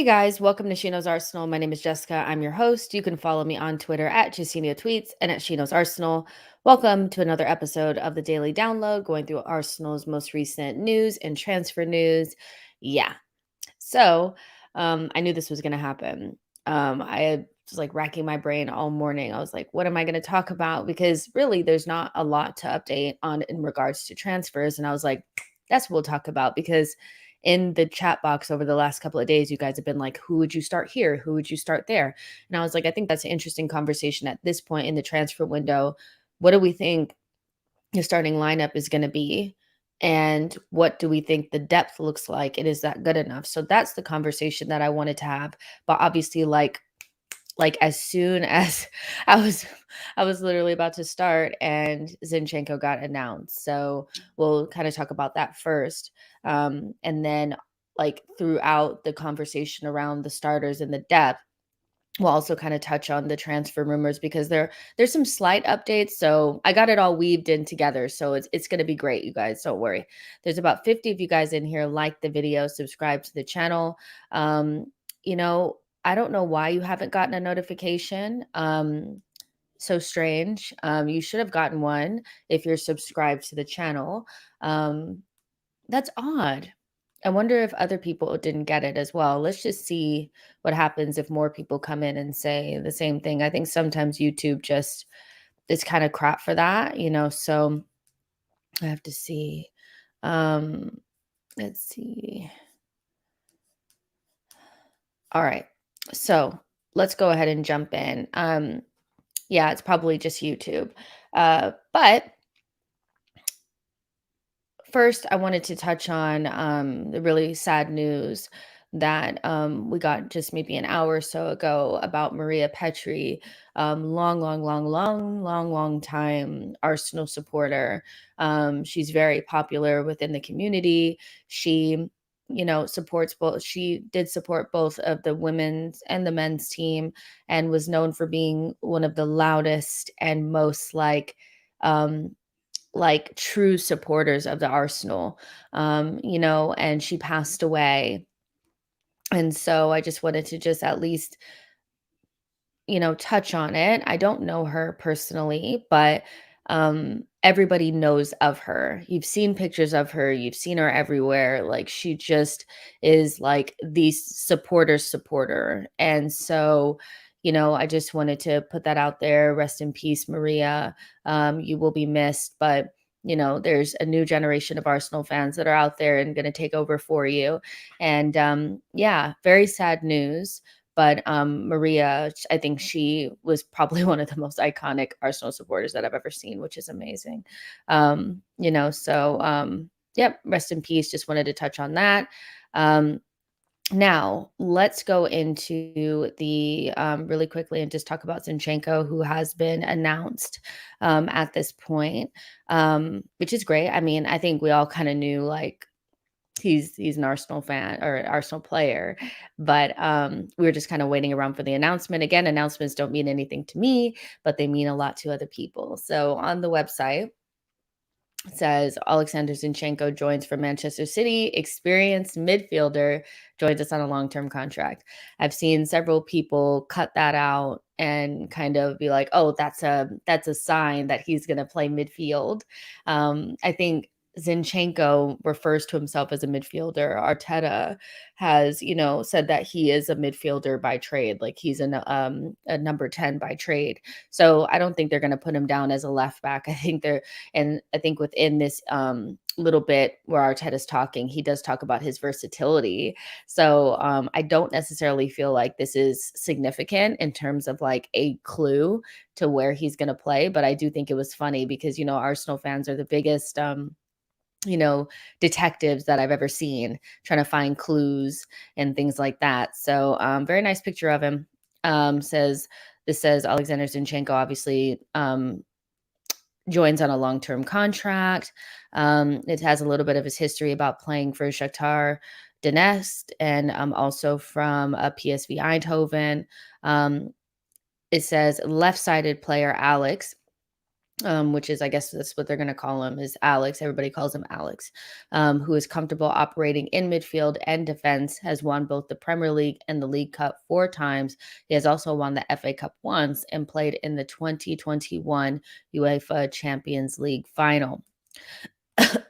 guys, welcome to SheKnowsArsenal. My name is Jessica. I'm your host. You can follow me on Twitter at JustiniaTweets and at SheKnowsArsenal. Welcome to another episode of the Daily Download, going through Arsenal's most recent news and transfer news. Yeah. So I knew this was going to happen. I was like racking my brain all morning. I was like, what am I going to talk about? Because really, there's not a lot to update on in regards to transfers. And I was like, that's what we'll talk about because in the chat box over the last couple of days, you guys have been like, who would you start here? Who would you start there? And I was like, I think that's an interesting conversation at this point in the transfer window. What do we think the starting lineup is going to be? And what do we think the depth looks like? And is that good enough? So that's the conversation that I wanted to have. But obviously, like as soon as I was literally about to start and Zinchenko got announced. So we'll kind of talk about that first. And then like throughout the conversation around the starters and the depth, we'll also kind of touch on the transfer rumors because there's some slight updates. So I got it all weaved in together. So it's going to be great, you guys. Don't worry. There's about 50 of you guys in here. Like the video, subscribe to the channel. You know, I don't know why you haven't gotten a notification. So strange. You should have gotten one if you're subscribed to the channel. That's odd. I wonder if other people didn't get it as well. Let's just see what happens if more people come in and say the same thing. I think sometimes YouTube just is kind of crap for that, so I have to see. Let's see. All right. So let's go ahead and jump in. Yeah, it's probably just YouTube. But first, I wanted to touch on the really sad news that we got just maybe an hour or so ago about Maria Petry, long time Arsenal supporter. She's very popular within the community. She, supports both. She did support both of the women's and the men's team and was known for being one of the loudest and most like true supporters of the Arsenal, and she passed away. And so I just wanted to just at least, touch on it. I don't know her personally, but everybody knows of her. You've seen pictures of her, you've seen her everywhere. Like she just is like the supporter. And so, I just wanted to put that out there. Rest in peace, Maria. You will be missed, but there's a new generation of Arsenal fans that are out there and going to take over for you. And yeah, very sad news. But Maria, I think she was probably one of the most iconic Arsenal supporters that I've ever seen, which is amazing. Yep, rest in peace. Just wanted to touch on that. Now, let's go into the really quickly and just talk about Zinchenko, who has been announced at this point, which is great. I mean, I think we all kind of knew like he's an Arsenal fan or Arsenal player, but we were just kind of waiting around for the announcement. Again, announcements don't mean anything to me, but they mean a lot to other people. So on the website, it says Alexander Zinchenko joins from Manchester City. Experienced midfielder joins us on a long-term contract. I've seen several people cut that out and kind of be like, "Oh, that's a sign that he's going to play midfield." I think Zinchenko refers to himself as a midfielder. Arteta has, said that he is a midfielder by trade, like he's a number 10 by trade. So I don't think they're going to put him down as a left back. I think within this little bit where Arteta's talking, he does talk about his versatility. So I don't necessarily feel like this is significant in terms of like a clue to where he's going to play. But I do think it was funny because, Arsenal fans are the biggest detectives that I've ever seen trying to find clues and things like that. So very nice picture of him. Says Alexander Zinchenko obviously joins on a long-term contract. It has a little bit of his history about playing for Shakhtar Donetsk and also from PSV Eindhoven. It says left-sided player Alex which is, I guess that's what they're going to call him, is Alex. Everybody calls him Alex, who is comfortable operating in midfield and defense, has won both the Premier League and the League Cup 4 times. He has also won the FA Cup once and played in the 2021 UEFA Champions League final.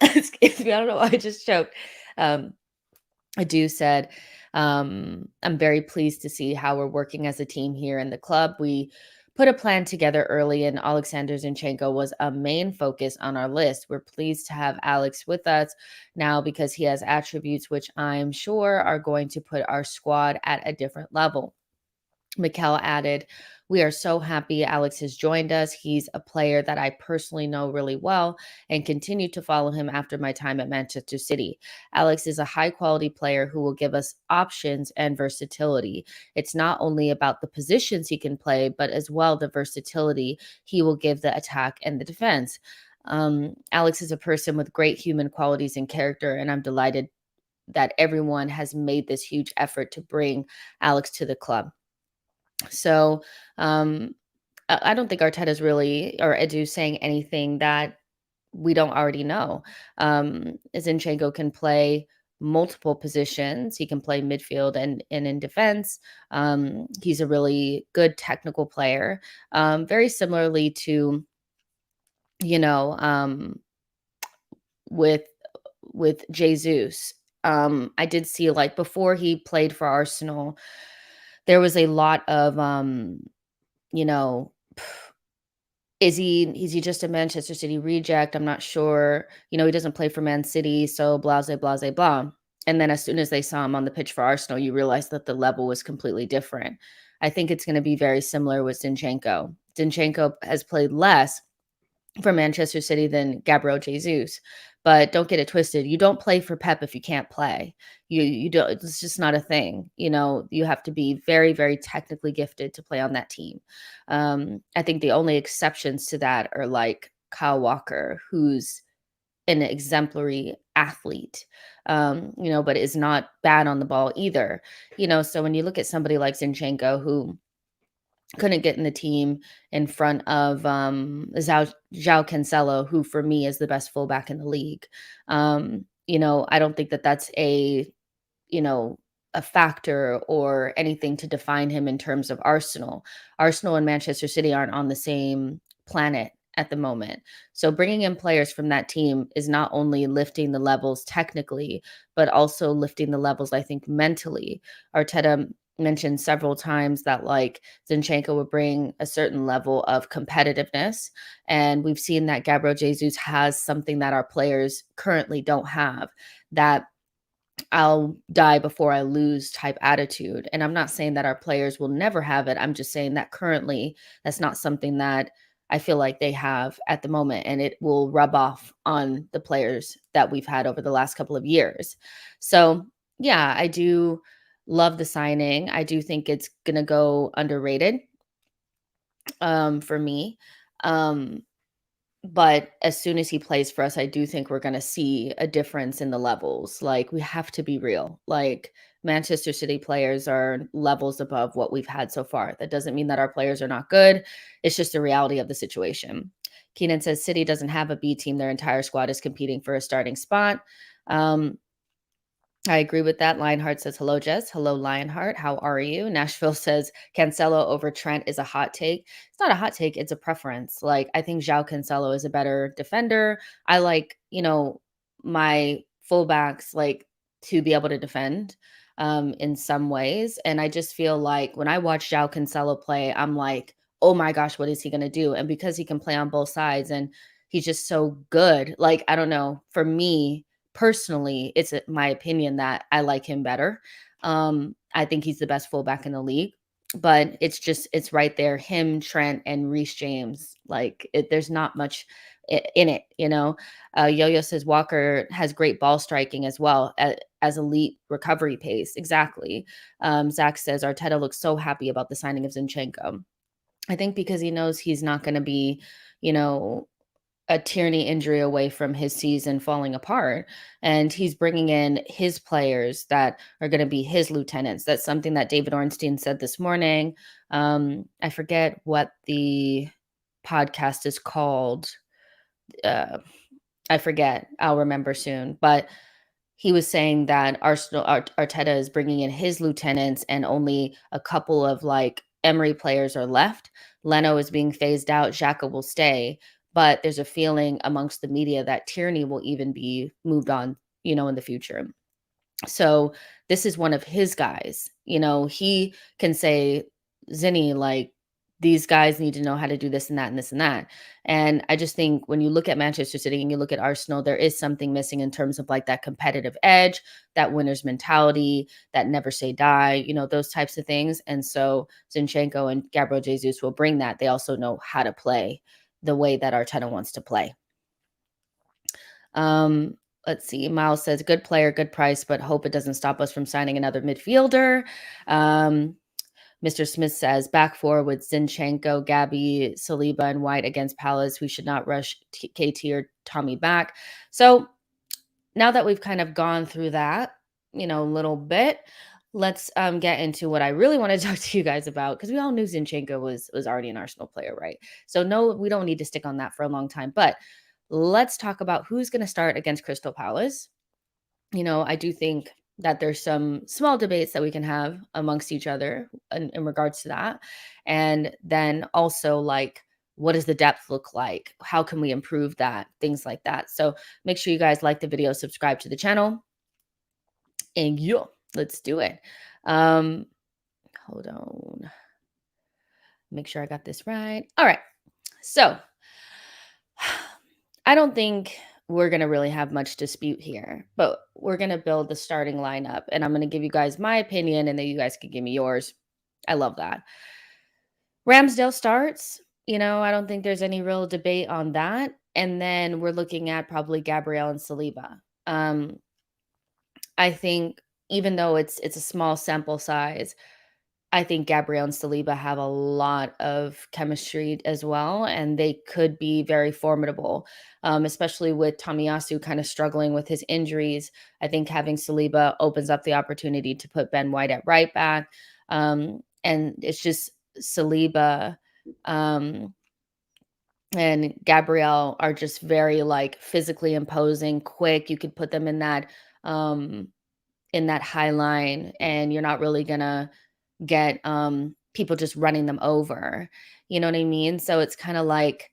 Excuse me, I don't know why I just choked. Adu said, I'm very pleased to see how we're working as a team here in the club. We put a plan together early, and Alexander Zinchenko was a main focus on our list. We're pleased to have Alex with us now because he has attributes which I'm sure are going to put our squad at a different level. Mikel added, we are so happy Alex has joined us. He's a player that I personally know really well and continue to follow him after my time at Manchester City. Alex is a high quality player who will give us options and versatility. It's not only about the positions he can play, but as well the versatility he will give the attack and the defense. Alex is a person with great human qualities and character, and I'm delighted that everyone has made this huge effort to bring Alex to the club. So I don't think Arteta's really, or Edu, saying anything that we don't already know. Zinchenko can play multiple positions. He can play midfield and in defense. He's a really good technical player. Very similarly to, you know, with Jesus. I did see, like, before he played for Arsenal, there was a lot of you know, is he just a Manchester City reject? I'm not sure. He doesn't play for Man City, so blase, blase, blah. And then as soon as they saw him on the pitch for Arsenal, you realize that the level was completely different. I think it's going to be very similar with Zinchenko. Zinchenko has played less for Manchester City than Gabriel Jesus. But don't get it twisted. You don't play for Pep if you can't play. You don't. It's just not a thing. You have to be very, very technically gifted to play on that team. I think the only exceptions to that are like Kyle Walker, who's an exemplary athlete, but is not bad on the ball either. So when you look at somebody like Zinchenko, who couldn't get in the team in front of João Cancelo, who for me is the best fullback in the league. I don't think that that's you know, a factor or anything to define him in terms of Arsenal. Arsenal and Manchester City aren't on the same planet at the moment. So bringing in players from that team is not only lifting the levels technically, but also lifting the levels, I think, mentally. Arteta mentioned several times that, like, Zinchenko would bring a certain level of competitiveness. And we've seen that Gabriel Jesus has something that our players currently don't have, that I'll die before I lose type attitude. And I'm not saying that our players will never have it. I'm just saying that currently that's not something that I feel like they have at the moment, and it will rub off on the players that we've had over the last couple of years. So, yeah, I do love the signing. I do think it's going to go underrated for me. Um, but as soon as he plays for us, I do think we're gonna see a difference in the levels. Like, we have to be real. Like, Manchester City players are levels above what we've had so far. That doesn't mean that our players are not good. It's just the reality of the situation. Keenan says City doesn't have a B team. Their entire squad is competing for a starting spot. Um, I agree with that. Lionheart says, hello, Jess. Hello, Lionheart. How are you? Nashville says, Cancelo over Trent is a hot take. It's not a hot take. It's a preference. Like, I think João Cancelo is a better defender. I like, my fullbacks, like, to be able to defend in some ways. And I just feel like when I watch João Cancelo play, I'm like, oh my gosh, what is he going to do? And because he can play on both sides and he's just so good, like, I don't know, for me, personally, it's my opinion that I like him better. I think he's the best fullback in the league, but it's right there. Him, Trent, and Reece James. Like, there's not much in it. Yo-Yo says Walker has great ball striking as well as elite recovery pace. Exactly. Zach says Arteta looks so happy about the signing of Zinchenko. I think because he knows he's not going to be, a Tierney injury away from his season falling apart. And he's bringing in his players that are going to be his lieutenants. That's something that David Ornstein said this morning. I forget what the podcast is called. Uh, I forget. I'll remember soon. But he was saying that Arteta is bringing in his lieutenants, and only a couple of like Emery players are left. Leno is being phased out. Xhaka will stay, but there's a feeling amongst the media that Tierney will even be moved on, in the future. So this is one of his guys. He can say, Zinni, like, these guys need to know how to do this and that and this and that. And I just think when you look at Manchester City and you look at Arsenal, there is something missing in terms of like that competitive edge, that winner's mentality, that never say die, those types of things. And so Zinchenko and Gabriel Jesus will bring that. They also know how to play the way that Arteta wants to play. Let's see. Miles says, good player, good price, but hope it doesn't stop us from signing another midfielder. Mr. Smith says, back four with Zinchenko, Gabby, Saliba, and White against Palace. We should not rush KT or Tommy back. So now that we've kind of gone through that, a little bit, let's get into what I really want to talk to you guys about, because we all knew Zinchenko was already an Arsenal player, right? So no, we don't need to stick on that for a long time. But let's talk about who's going to start against Crystal Palace. I do think that there's some small debates that we can have amongst each other in regards to that. And then also, like, what does the depth look like? How can we improve that? Things like that. So make sure you guys like the video, subscribe to the channel, and let's do it. Hold on. Make sure I got this right. All right. So I don't think we're going to really have much dispute here, but we're going to build the starting lineup, and I'm going to give you guys my opinion, and then you guys can give me yours. I love that. Ramsdale starts. I don't think there's any real debate on that. And then we're looking at probably Gabriel and Saliba. I think even though it's a small sample size, I think Gabriel and Saliba have a lot of chemistry as well, and they could be very formidable, especially with Tomiyasu kind of struggling with his injuries. I think having Saliba opens up the opportunity to put Ben White at right back. And it's just Saliba and Gabriel are just very like physically imposing, quick. You could put them in that high line, and you're not really gonna get people just running them over. You know what I mean? So it's kind of like,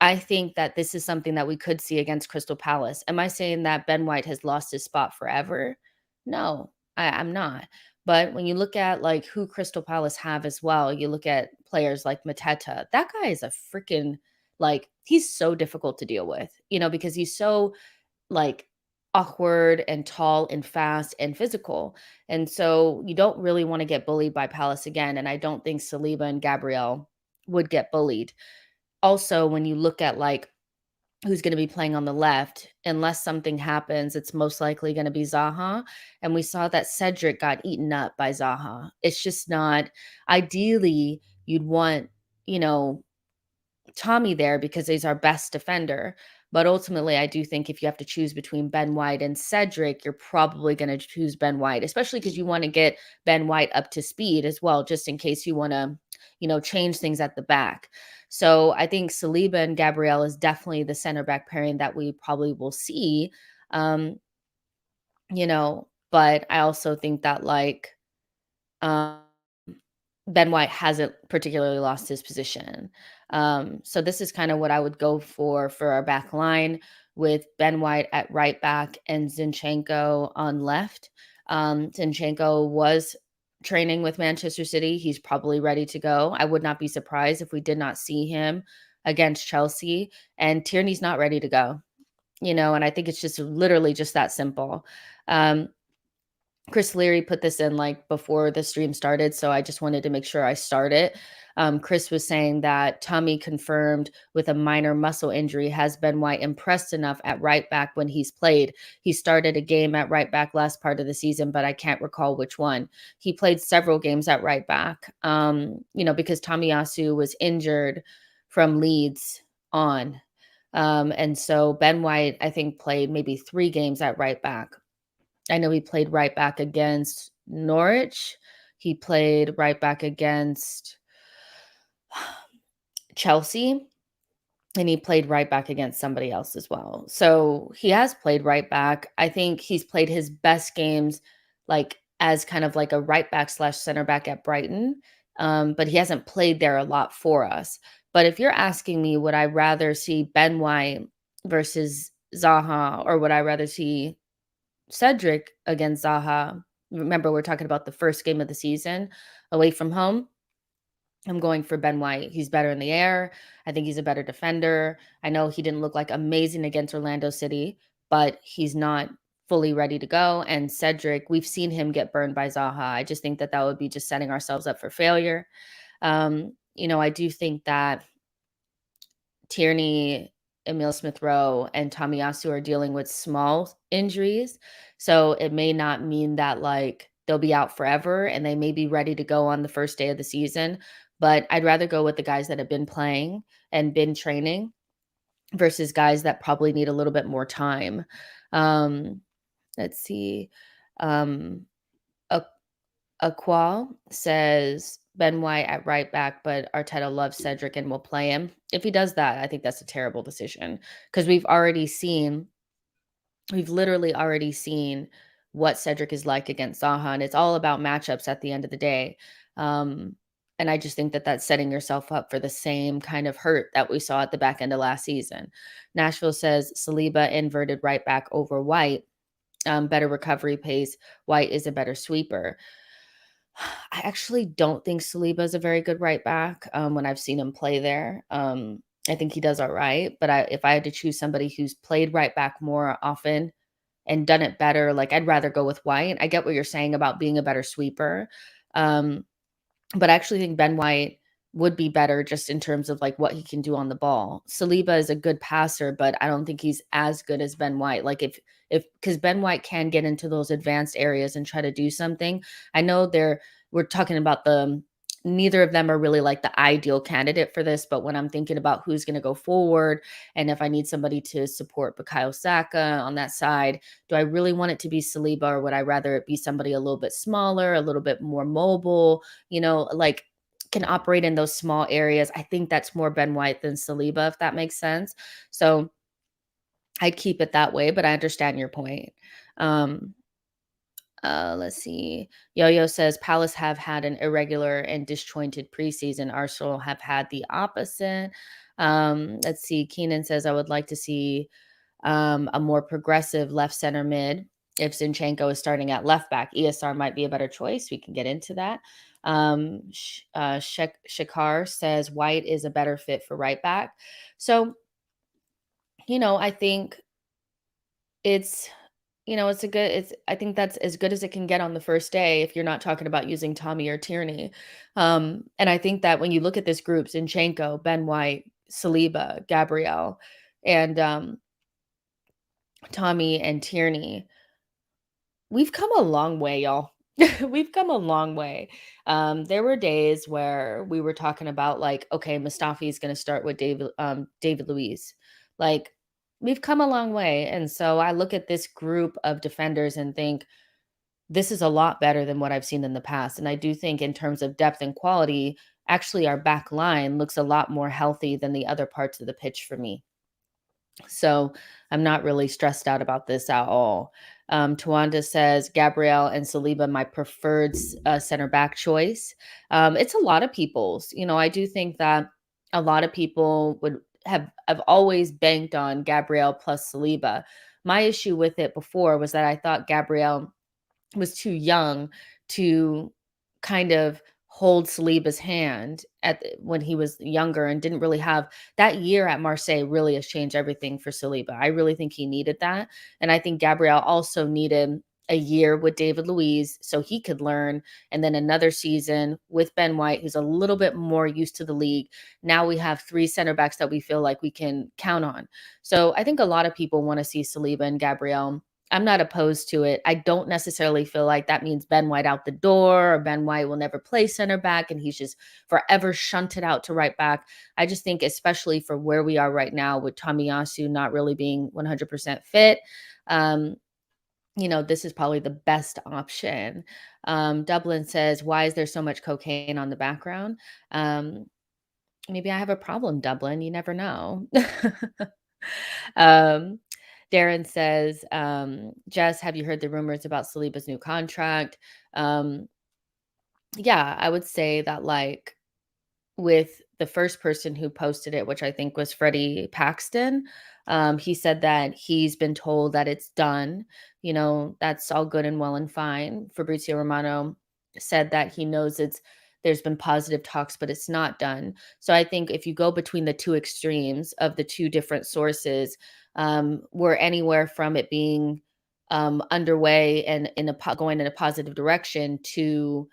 I think that this is something that we could see against Crystal Palace. Am I saying that Ben White has lost his spot forever? No, I'm not. But when you look at like who Crystal Palace have as well, you look at players like Mateta. That guy is a freaking, like, he's so difficult to deal with, because he's so like awkward and tall and fast and physical. And so you don't really want to get bullied by Palace again. And I don't think Saliba and Gabriel would get bullied. Also, when you look at like who's going to be playing on the left, unless something happens, it's most likely going to be Zaha. And we saw that Cedric got eaten up by Zaha. It's just not, ideally, you'd want, Tommy there because he's our best defender. But ultimately, I do think if you have to choose between Ben White and Cedric, you're probably going to choose Ben White, especially because you want to get Ben White up to speed as well, just in case you want to, change things at the back. So I think Saliba and Gabriel is definitely the center back pairing that we probably will see. Um, but I also think that like um Ben White hasn't particularly lost his position. So this is kind of what I would go for our back line, with Ben White at right back and Zinchenko on left. Zinchenko was training with Manchester City. He's probably ready to go. I would not be surprised if we did not see him against Chelsea. And Tierney's not ready to go, and I think it's just literally just that simple. Chris Leary put this in like before the stream started, so I just wanted to make sure I start it. Chris was saying that Tommy confirmed with a minor muscle injury. Has Ben White impressed enough at right back when he's played? He started a game at right back last part of the season, but I can't recall which one. He played several games at right back, because Tomiyasu was injured from Leeds on. And so Ben White, I think, played maybe 3 games at right back. I know he played right back against Norwich. He played right back against Chelsea. and he played right back against somebody else as well. So he has played right back. I think he's played his best games like as kind of like a right back slash center back at Brighton. But he hasn't played there a lot for us. But if you're asking me, would I rather see Ben White versus Zaha, or would I rather see Cedric against Zaha? Remember, we're talking about the first game of the season away from home. I'm going for Ben White. He's better in the air. I think he's a better defender. I know he didn't look like amazing against Orlando City, but he's not fully ready to go. And Cedric, we've seen him get burned by Zaha. I just think that that would be just setting ourselves up for failure. I do think that Tierney, Emil Smith Rowe, and Tomiyasu are dealing with small injuries. So it may not mean that like they'll be out forever and they may be ready to go on the first day of the season. But I'd rather go with the guys that have been playing and been training versus guys that probably need a little bit more time. Um, let's see. Um, Aqual says Ben White at right back, but Arteta loves Cedric and will play him. If he does that, I think that's a terrible decision because we've literally already seen what Cedric is like against Zaha, and it's all about matchups at the end of the day. Um, and I just think that that's setting yourself up for the same kind of hurt that we saw at the back end of last season. Nashville says Saliba inverted right back over White, better recovery pace. White is a better sweeper. I actually don't think Saliba is a very good right back, when I've seen him play there. I think he does all right, but if I had to choose somebody who's played right back more often and done it better, like, I'd rather go with White. I get what you're saying about being a better sweeper, um, but I actually think Ben White would be better just in terms of, like, what he can do on the ball. Saliba is a good passer, but I don't think he's as good as Ben White. Like, if because Ben White can get into those advanced areas and try to do something. I know we're talking about neither of them are really, like, the ideal candidate for this, but when I'm thinking about who's gonna go forward and if I need somebody to support Bukayo Saka on that side, do I really want it to be Saliba, or would I rather it be somebody a little bit smaller, a little bit more mobile, like can operate in those small areas? I think that's more Ben White than Saliba, if that makes sense. So I'd keep it that way, but I understand your point. Um, let's see. Yo-Yo says Palace have had an irregular and disjointed preseason. Arsenal have had the opposite. Let's see. Keenan says I would like to see a more progressive left center mid. If Zinchenko is starting at left back, ESR might be a better choice. We can get into that. Shakar says White is a better fit for right back. So, I think it's I think that's as good as it can get on the first day if you're not talking about using Tommy or Tierney. And I think that when you look at this group, Zinchenko, Ben White, Saliba, Gabriel, and Tommy and Tierney, we've come a long way, y'all. We've come a long way. There were days where we were talking about like, okay, Mustafi is going to start with David Luiz. Like, we've come a long way, and so I look at this group of defenders and think this is a lot better than what I've seen in the past. And I do think, in terms of depth and quality, actually our back line looks a lot more healthy than the other parts of the pitch for me. So I'm not really stressed out about this at all. Tawanda says Gabrielle and Saliba, my preferred center back choice. It's a lot of people's. I do think that a lot of people would have always banked on Gabrielle plus Saliba. My issue with it before was that I thought Gabrielle was too young to kind of hold Saliba's hand when he was younger, and didn't really have that year at Marseille really has changed everything for Saliba. I really think he needed that. And I think Gabriel also needed a year with David Luiz so he could learn, and then another season with Ben White, who's a little bit more used to the league. Now we have three center backs that we feel like we can count on. So I think a lot of people want to see Saliba and Gabriel. I'm not opposed to it. I don't necessarily feel like that means Ben White out the door, or Ben White will never play center back and he's just forever shunted out to right back. I just think, especially for where we are right now with Tomiyasu not really being 100% fit, this is probably the best option. Dublin says, why is there so much cocaine on the background? Maybe I have a problem, Dublin. You never know. um, Darren says, Jess, have you heard the rumors about Saliba's new contract? Um, yeah, I would say that like with the first person who posted it, which I think was Freddie Paxton. He said that he's been told that it's done. That's all good and well and fine. Fabrizio Romano said that he knows there's been positive talks, but it's not done. So I think if you go between the two extremes of the two different sources, we're anywhere from it being underway and going in a positive direction to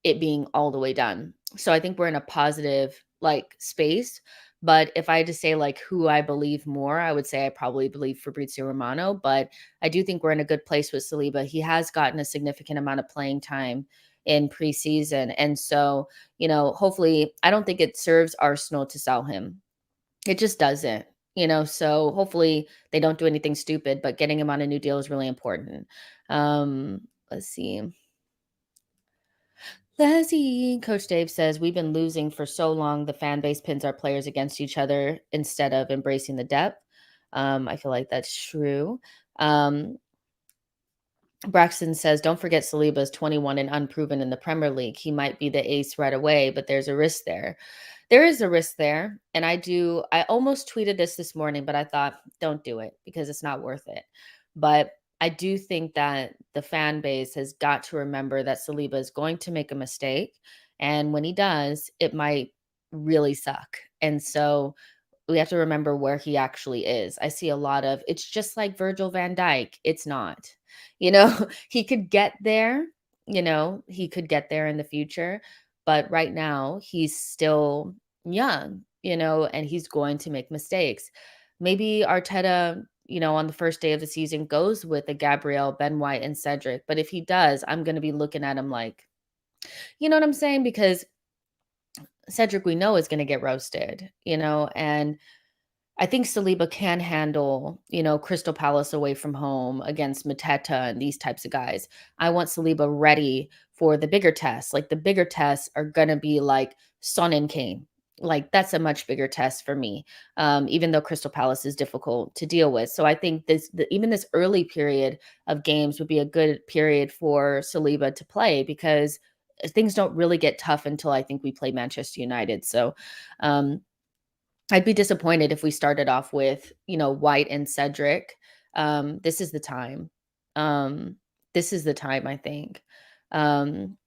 it being all the way done. So I think we're in a positive like space. But if I had to say like who I believe more, I would say I probably believe Fabrizio Romano. But I do think we're in a good place with Saliba. He has gotten a significant amount of playing time in preseason. And so, hopefully I don't think it serves Arsenal to sell him. It just doesn't. So hopefully they don't do anything stupid, but getting him on a new deal is really important. Let's see. Leslie, Coach Dave says, we've been losing for so long. The fan base pins our players against each other instead of embracing the depth. I feel like that's true. Braxton says, don't forget Saliba is 21 and unproven in the Premier League. He might be the ace right away, but there's a risk there. There is a risk there. And I almost tweeted this morning, but I thought, don't do it because it's not worth it. But I do think that the fan base has got to remember that Saliba is going to make a mistake. And when he does, it might really suck. And so we have to remember where he actually is. I see a lot of it's just like Virgil van Dijk. It's not. He could get there, he could get there in the future, but right now he's still young, and he's going to make mistakes. Maybe Arteta, on the first day of the season goes with a Gabriel, Ben White, and Cedric. But if he does, I'm going to be looking at him like, you know what I'm saying? Because Cedric, we know, is going to get roasted, and I think Saliba can handle, Crystal Palace away from home against Mateta and these types of guys. I want Saliba ready for the bigger tests. Like the bigger tests are going to be like Son and Kane. Like that's a much bigger test for me, even though Crystal Palace is difficult to deal with. So I think even this early period of games would be a good period for Saliba to play because things don't really get tough until I think we play Manchester United. So I'd be disappointed if we started off with, White and Cedric. This is the time. Um, this is the time, I think. Um,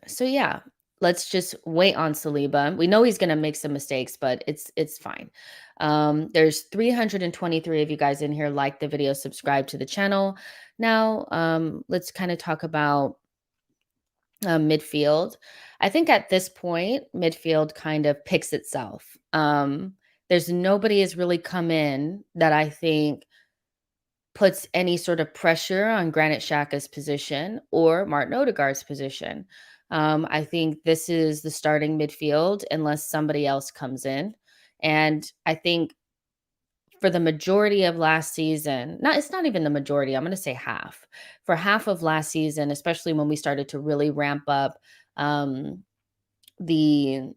so yeah, let's just wait on Saliba. We know he's going to make some mistakes, but it's fine. There's 323 of you guys in here. Like the video, subscribe to the channel. Now, let's kind of talk about midfield. I think at this point, midfield kind of picks itself. There's nobody has really come in that I think puts any sort of pressure on Granit Xhaka's position or Martin Odegaard's position. I think this is the starting midfield unless somebody else comes in. And I think for the majority of last season, it's not even the majority, I'm going to say half. For half of last season, especially when we started to really ramp up um the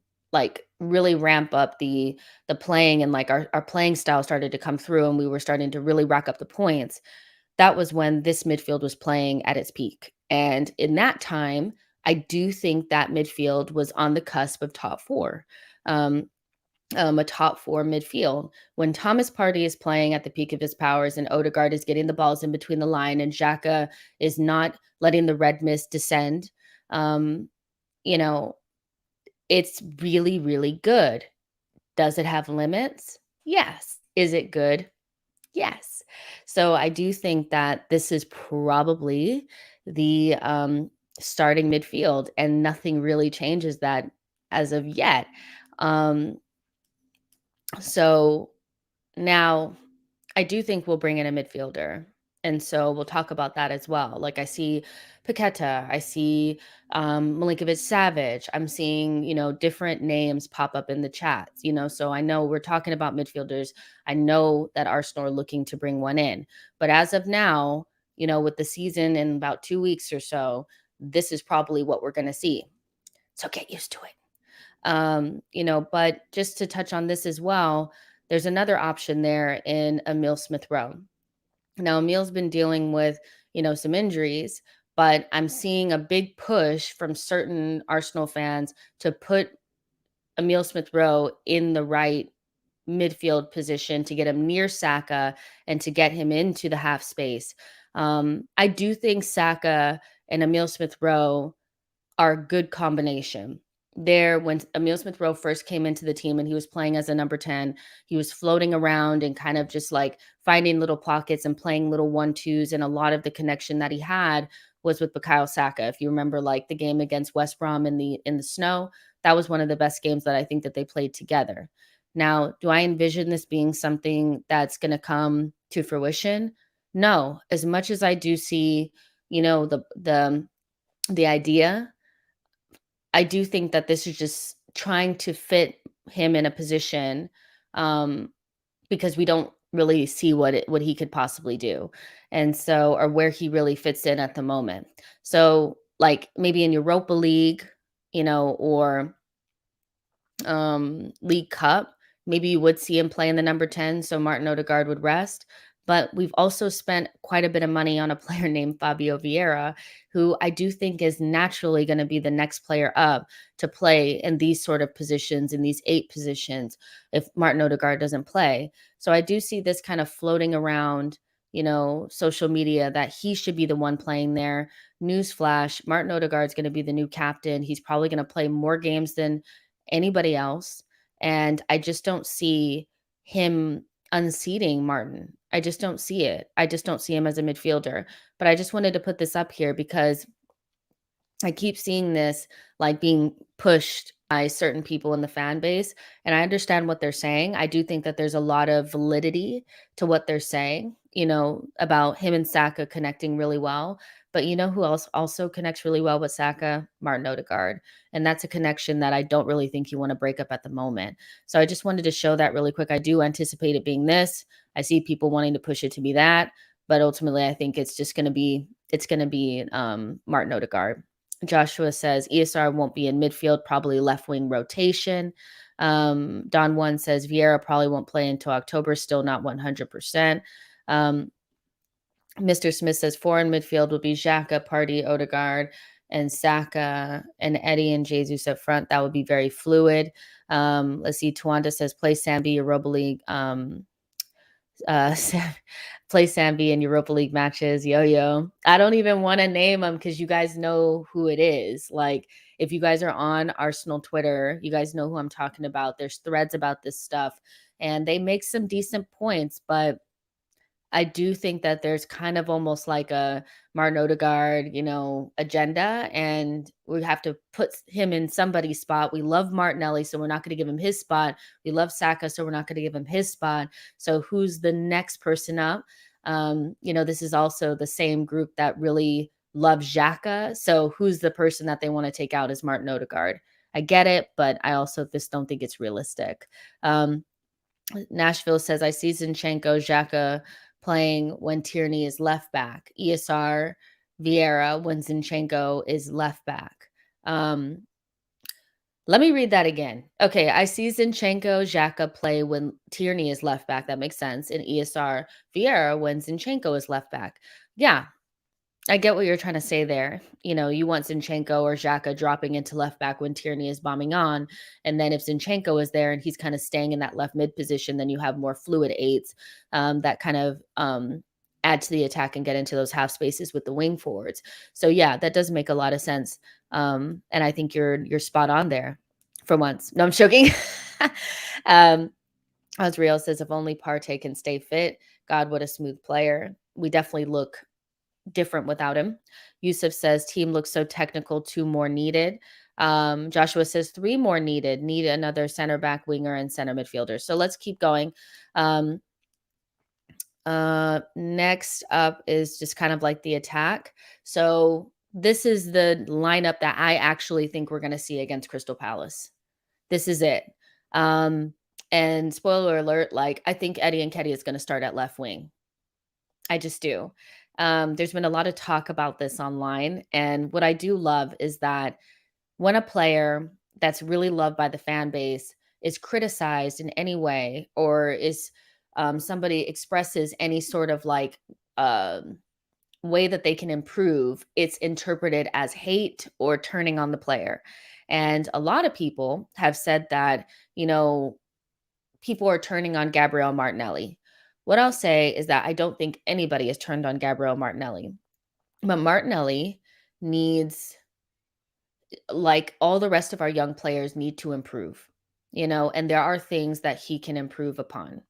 really ramp up the playing and like our playing style started to come through and we were starting to really rack up the points. That was when this midfield was playing at its peak. And in that time, I do think that midfield was on the cusp of top four. A top four midfield. When Thomas Partey is playing at the peak of his powers and Odegaard is getting the balls in between the line and Xhaka is not letting the red mist descend, um, you know, it's really, really good. Does it have limits? Yes. Is it good? Yes. So I do think that this is probably the starting midfield, and nothing really changes that as of yet. Um, so now I do think we'll bring in a midfielder. And so we'll talk about that as well. Like I see Paqueta, I see Milinkovic Savage. I'm seeing, different names pop up in the chats, so I know we're talking about midfielders. I know that Arsenal are looking to bring one in. But as of now, with the season in about 2 weeks or so, this is probably what we're going to see. So get used to it. But just to touch on this as well, there's another option there in Emil Smith Rowe. Now, Emil's been dealing with, some injuries, but I'm seeing a big push from certain Arsenal fans to put Emil Smith Rowe in the right midfield position to get him near Saka and to get him into the half space. I do think Saka and Emil Smith Rowe are a good combination. There, when Emil Smith Rowe first came into the team and he was playing as a number 10, he was floating around and kind of just like finding little pockets and playing little 1-2s. And a lot of the connection that he had was with Bukayo Saka. If you remember, like the game against West Brom in the snow, that was one of the best games that I think that they played together. Now, do I envision this being something that's going to come to fruition? No. As much as I do see, the idea, I do think that this is just trying to fit him in a position, um, because we don't really see what he could possibly do, and so or where he really fits in at the moment. So, like, maybe in Europa League, or League Cup, maybe you would see him play in the number 10, so Martin Odegaard would rest. But we've also spent quite a bit of money on a player named Fabio Vieira, who I do think is naturally going to be the next player up to play in these sort of positions, in these 8 positions, if Martin Odegaard doesn't play. So I do see this kind of floating around, social media that he should be the one playing there. Newsflash, Martin Odegaard's going to be the new captain. He's probably going to play more games than anybody else. And I just don't see him unseating Martin. I just don't see it. I just don't see him as a midfielder. But I just wanted to put this up here because I keep seeing this like being pushed by certain people in the fan base, and I understand what they're saying. I do think that there's a lot of validity to what they're saying, about him and Saka connecting really well. But you know who else also connects really well with Saka? Martin Odegaard. And that's a connection that I don't really think you want to break up at the moment. So I just wanted to show that really quick. I do anticipate it being this. I see people wanting to push it to be that, but ultimately I think it's going to be Martin Odegaard. Joshua says ESR won't be in midfield, probably left wing rotation. Don One says Vieira probably won't play until October, still not 100%. Mr. Smith says foreign midfield will be Xhaka, Partey, Odegaard, and Saka, and Eddie and Jesus up front. That would be very fluid. Let's see. Tawanda says play Sambi Europa League. Uh, Play Sambi in Europa League matches. Yo. I don't even want to name them because you guys know who it is. Like, if you guys are on Arsenal Twitter, you guys know who I'm talking about. There's threads about this stuff, and they make some decent points, but I do think that there's kind of almost like a Martin Odegaard, agenda, and we have to put him in somebody's spot. We love Martinelli, so we're not going to give him his spot. We love Saka, so we're not going to give him his spot. So who's the next person up? This is also the same group that really loves Xhaka. So who's the person that they want to take out is Martin Odegaard. I get it, but I also just don't think it's realistic. Nashville says, I see Zinchenko, Xhaka playing when Tierney is left back. ESR, Vieira when Zinchenko is left back. Let me read that again. Okay, I see Zinchenko, Xhaka play when Tierney is left back. That makes sense. And ESR, Vieira when Zinchenko is left back. Yeah, I get what you're trying to say there. You want Zinchenko or Xhaka dropping into left back when Tierney is bombing on. And then if Zinchenko is there and he's kind of staying in that left mid position, then you have more fluid eights that kind of add to the attack and get into those half spaces with the wing forwards. So yeah, that does make a lot of sense. And I think you're spot on there for once. No, I'm joking. Azriel says, if only Partey can stay fit, God, what a smooth player. We definitely look different without him. Yusuf says team looks so technical, 2 more needed. Joshua says 3 more needed. Need another center back, winger, and center midfielder. So let's keep going. Next up is just kind of like the attack. So this is the lineup that I actually think we're going to see against Crystal Palace. This is it. And spoiler alert, like I think Eddie Nketiah is going to start at left wing. I just do. There's been a lot of talk about this online. And what I do love is that when a player that's really loved by the fan base is criticized in any way, or is somebody expresses any sort of like way that they can improve, it's interpreted as hate or turning on the player. And a lot of people have said that, you know, people are turning on Gabrielle Martinelli. What I'll say is that I don't think anybody has turned on Gabrielle Martinelli, but Martinelli needs, like all the rest of our young players, need to improve, and there are things that he can improve upon.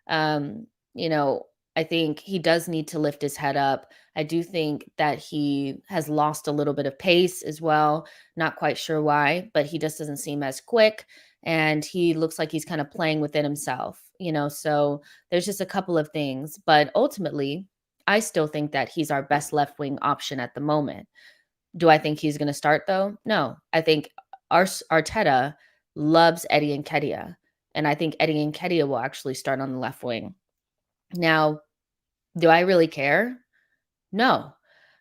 Um, you know, I think he does need to lift his head up. I do think that he has lost a little bit of pace as well. Not quite sure why, but he just doesn't seem as quick. And he looks like he's kind of playing within himself, So there's just a couple of things. But ultimately, I still think that he's our best left wing option at the moment. Do I think he's going to start though? No. I think Arteta loves Eddie Nketiah, and I think Eddie Nketiah will actually start on the left wing. Now, do I really care? No.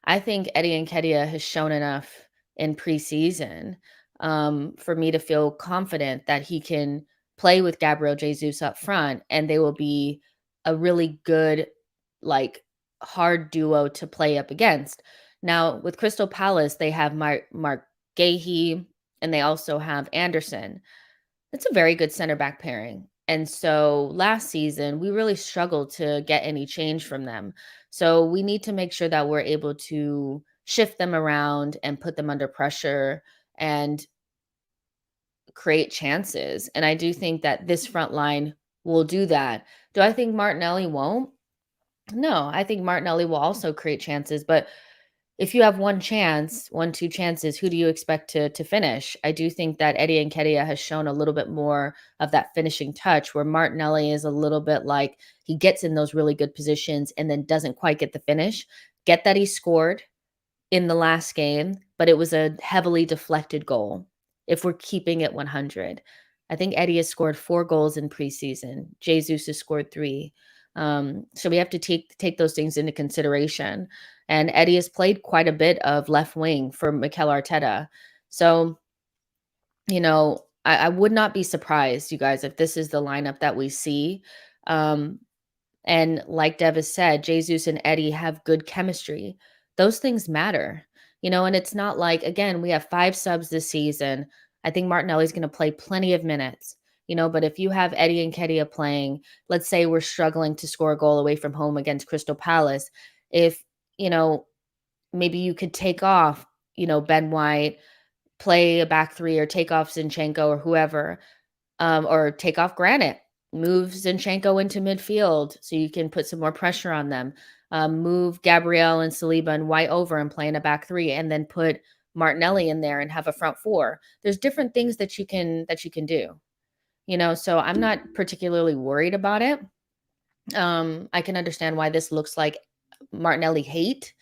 I think Eddie Nketiah has shown enough in preseason for me to feel confident that he can play with Gabriel Jesus up front, and they will be a really good, like, hard duo to play up against. Now, with Crystal Palace, they have Mark Gahey, and they also have Anderson. It's a very good center back pairing. And so last season, we really struggled to get any change from them. So we need to make sure that we're able to shift them around and put them under pressure and create chances. And I do think that this front line will do that. Do I think Martinelli won't? No, I think Martinelli will also create chances, but if you have one chance, 1, 2 chances, who do you expect to finish? I do think that Eddie Nketiah has shown a little bit more of that finishing touch, where Martinelli is a little bit like he gets in those really good positions and then doesn't quite get the finish. Get that he scored in the last game, but it was a heavily deflected goal, if we're keeping it 100. I think Eddie has scored 4 goals in preseason. Jesus has scored 3. So we have to take those things into consideration. And Eddie has played quite a bit of left wing for Mikel Arteta. So, I would not be surprised, you guys, if this is the lineup that we see. Um, and like Dev has said, Jesus and Eddie have good chemistry. Those things matter, and it's not like, again, we have 5 subs this season. I think Martinelli's going to play plenty of minutes, but if you have Eddie and Nketiah playing, let's say we're struggling to score a goal away from home against Crystal Palace. If, you know, maybe you could take off, Ben White, play a back three, or take off Zinchenko or whoever, or take off Granite, move Zinchenko into midfield so you can put some more pressure on them. Move Gabrielle and Saliba and White over and play in a back three, and then put Martinelli in there and have a front four. There's different things that you can do. So I'm not particularly worried about it. I can understand why this looks like Martinelli hate,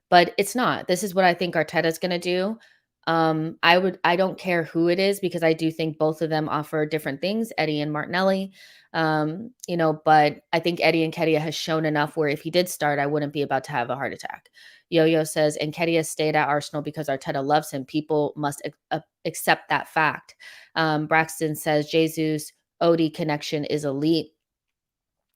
but it's not. This is what I think Arteta's going to do. I don't care who it is, because I do think both of them offer different things, Eddie and Martinelli. But I think Eddie Nketiah has shown enough where if he did start, I wouldn't be about to have a heart attack. Yo-Yo says, Nketiah stayed at Arsenal because Arteta loves him. People must accept that fact. Braxton says, Jesus Odie connection is elite.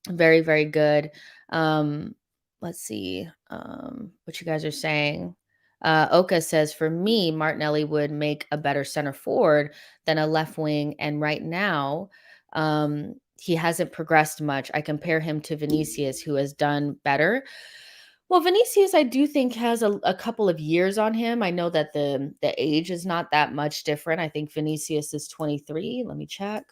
Very, very good. Let's see what you guys are saying. Oka says, for me, Martinelli would make a better center forward than a left wing. And right now, he hasn't progressed much. I compare him to Vinicius, who has done better. Well, Vinicius, I do think, has a couple of years on him. I know that the age is not that much different. I think Vinicius is 23. Let me check.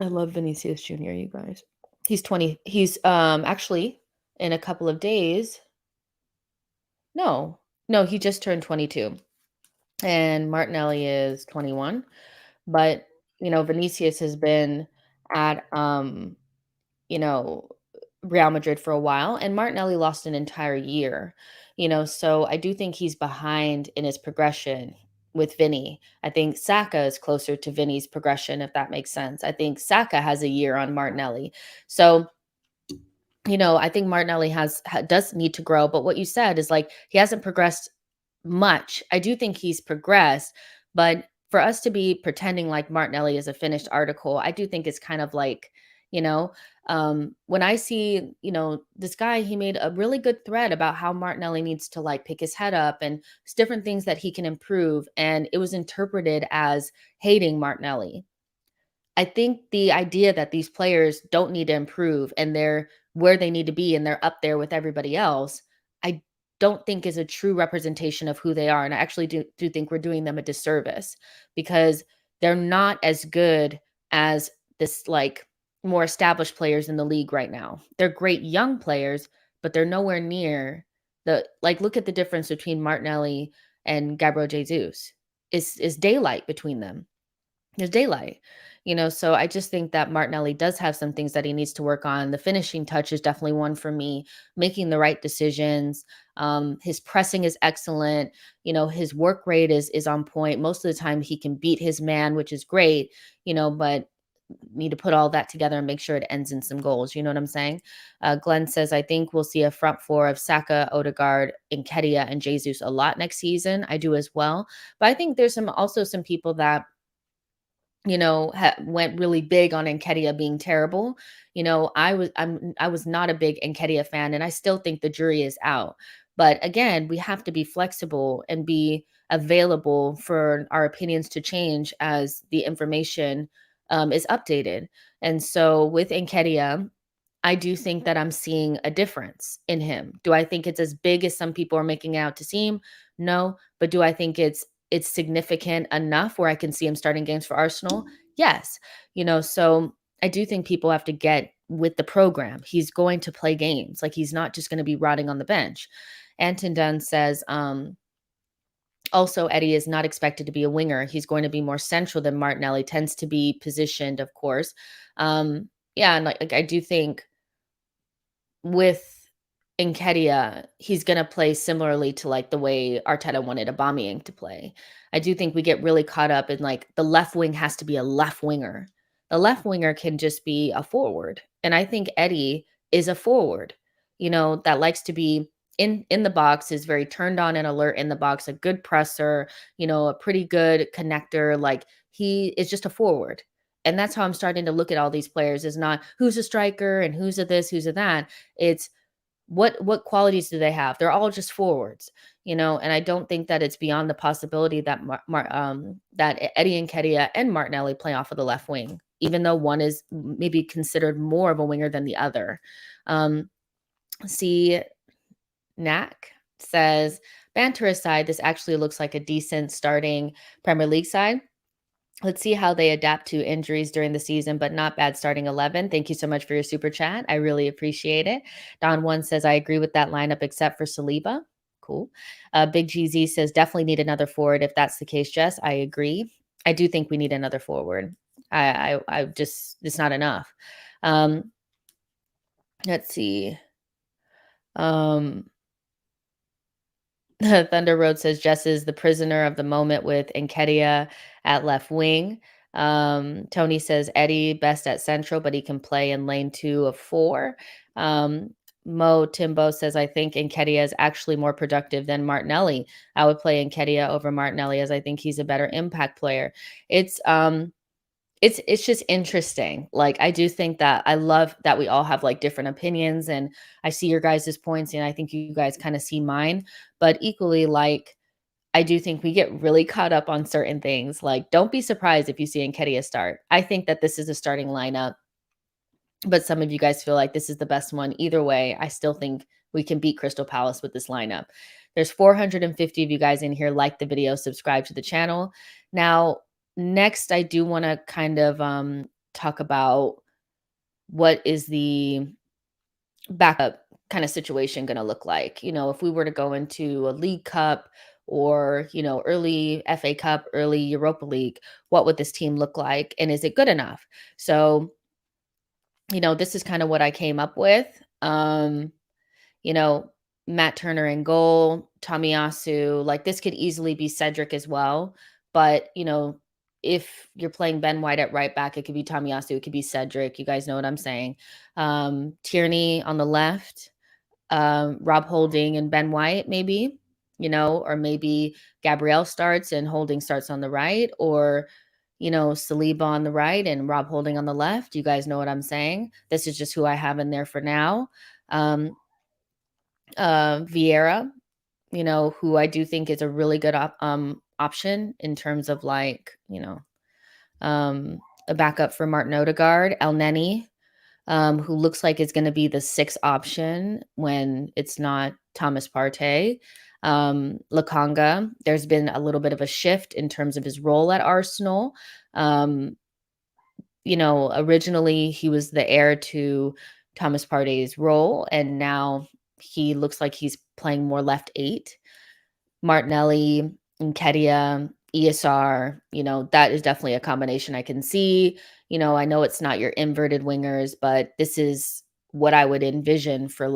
I love Vinicius Jr., you guys. He's 20. He's actually in a couple of days. No, he just turned 22. And Martinelli is 21. But, Vinicius has been at Real Madrid for a while, and Martinelli lost an entire year. So I do think he's behind in his progression with Vinny. I think Saka is closer to Vinny's progression, if that makes sense. I think Saka has a year on Martinelli. So, I think Martinelli does need to grow, but what you said is, like, he hasn't progressed much. I do think he's progressed, but for us to be pretending like Martinelli is a finished article, I do think it's kind of like, you know, when I see, this guy, he made a really good thread about how Martinelli needs to like pick his head up and different things that he can improve. And it was interpreted as hating Martinelli. I think the idea that these players don't need to improve and they're where they need to be and they're up there with everybody else, I don't think is a true representation of who they are. And I actually do think we're doing them a disservice because they're not as good as this like more established players in the league right now. They're great young players, but they're nowhere near the like look at the difference between Martinelli and Gabriel Jesus. Is daylight between them. There's daylight, so I just think that Martinelli does have some things that he needs to work on. The finishing touch is definitely one for me, making the right decisions. His pressing is excellent. His work rate is on point. Most of the time he can beat his man, which is great, but need to put all that together and make sure it ends in some goals. You know what I'm saying? Glenn says, I think we'll see a front four of Saka, Odegaard, Nketiah, and Jesus a lot next season. I do as well. But I think there's also some people that went really big on Nketiah being terrible. I was not a big Nketiah fan, and I still think the jury is out. But again, we have to be flexible and be available for our opinions to change as the information is updated. And so with Nketiah, I do think that I'm seeing a difference in him. Do I think it's as big as some people are making it out to seem? No, but do I think it's significant enough where I can see him starting games for Arsenal? Yes. So I do think people have to get with the program. He's going to play games. Like he's not just going to be rotting on the bench. Anton Dunn says, also, Eddie is not expected to be a winger. He's going to be more central than Martinelli tends to be positioned, of course. Yeah, and like I do think with Nketiah, he's gonna play similarly to, like, the way Arteta wanted Aubameyang to play. I do think we get really caught up in, like, the left wing has to be a left winger. The left winger can just be a forward, and I think Eddie is a forward, that likes to be in the box, is very turned on and alert in the box, a good presser, a pretty good connector, like, he is just a forward, and that's how I'm starting to look at all these players is not who's a striker and who's a this, who's a that. It's what qualities do they have? They're all just forwards, and I don't think that it's beyond the possibility that that Eddie Nketiah and Martinelli play off of the left wing, even though one is maybe considered more of a winger than the other. See, Knack says, banter aside, this actually looks like a decent starting Premier League side. Let's see how they adapt to injuries during the season, but not bad starting 11. Thank you so much for your super chat. I really appreciate it. Don One says, I agree with that lineup except for Saliba. Cool. Big GZ says, definitely need another forward. If that's the case, Jess, I agree. I do think we need another forward. I just, it's not enough. Let's see. Thunder Road says Jess is the prisoner of the moment with Nketiah at left wing. Tony says Eddie best at central, but he can play in lane 2 of 4. Mo Timbo says I think Nketiah is actually more productive than Martinelli. I would play Nketiah over Martinelli as I think he's a better impact player. It's just interesting. Like, I do think that I love that we all have, like, different opinions, and I see your guys' points, and I think you guys kinda see mine, but equally, like, I do think we get really caught up on certain things, like, don't be surprised if you see Nketiah start. I think that this is a starting lineup, but some of you guys feel like this is the best one. Either way, I still think we can beat Crystal Palace with this lineup. There's 450 of you guys in here. Like the video, subscribe to the channel. Now, next, I do want to kind of talk about what is the backup kind of situation going to look like. If we were to go into a League Cup or, early FA Cup, early Europa League, what would this team look like? And is it good enough? So, this is kind of what I came up with. You know, Matt Turner in goal, Tomiyasu, like this could easily be Cedric as well. But, if you're playing Ben White at right back, it could be Tomiyasu, it could be Cedric. You guys know what I'm saying. Tierney on the left, Rob Holding and Ben White, maybe. or maybe Gabrielle starts and Holding starts on the right, or Saliba on the right and Rob Holding on the left. You guys know what I'm saying. This is just who I have in there for now. Vieira, who I do think is a really good option in terms of a backup for Martin Odegaard. El Neni, who looks like is going to be the sixth option when it's not Thomas Partey. Lakanga, there's been a little bit of a shift in terms of his role at Arsenal. Originally he was the heir to Thomas Partey's role, and now he looks like he's playing more left 8. Martinelli, Nketiah, ESR, that is definitely a combination I can see. I know it's not your inverted wingers, but this is what I would envision for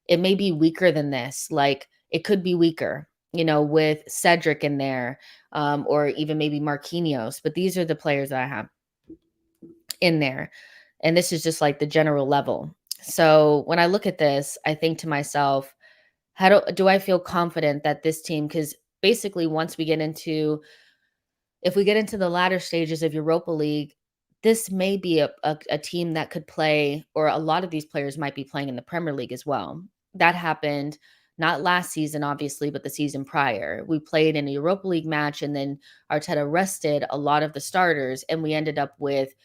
it may be weaker than this. It could be weaker, with Cedric in there, or even maybe Marquinhos. But these are the players that I have in there. And this is just the general level. So when I look at this, I think to myself, how do I feel confident that this team, because basically if we get into the latter stages of Europa League, this may be a team that could play, or a lot of these players might be playing in the Premier League as well. That happened not last season, obviously, but the season prior. We played in a Europa League match, and then Arteta rested a lot of the starters, and we ended up with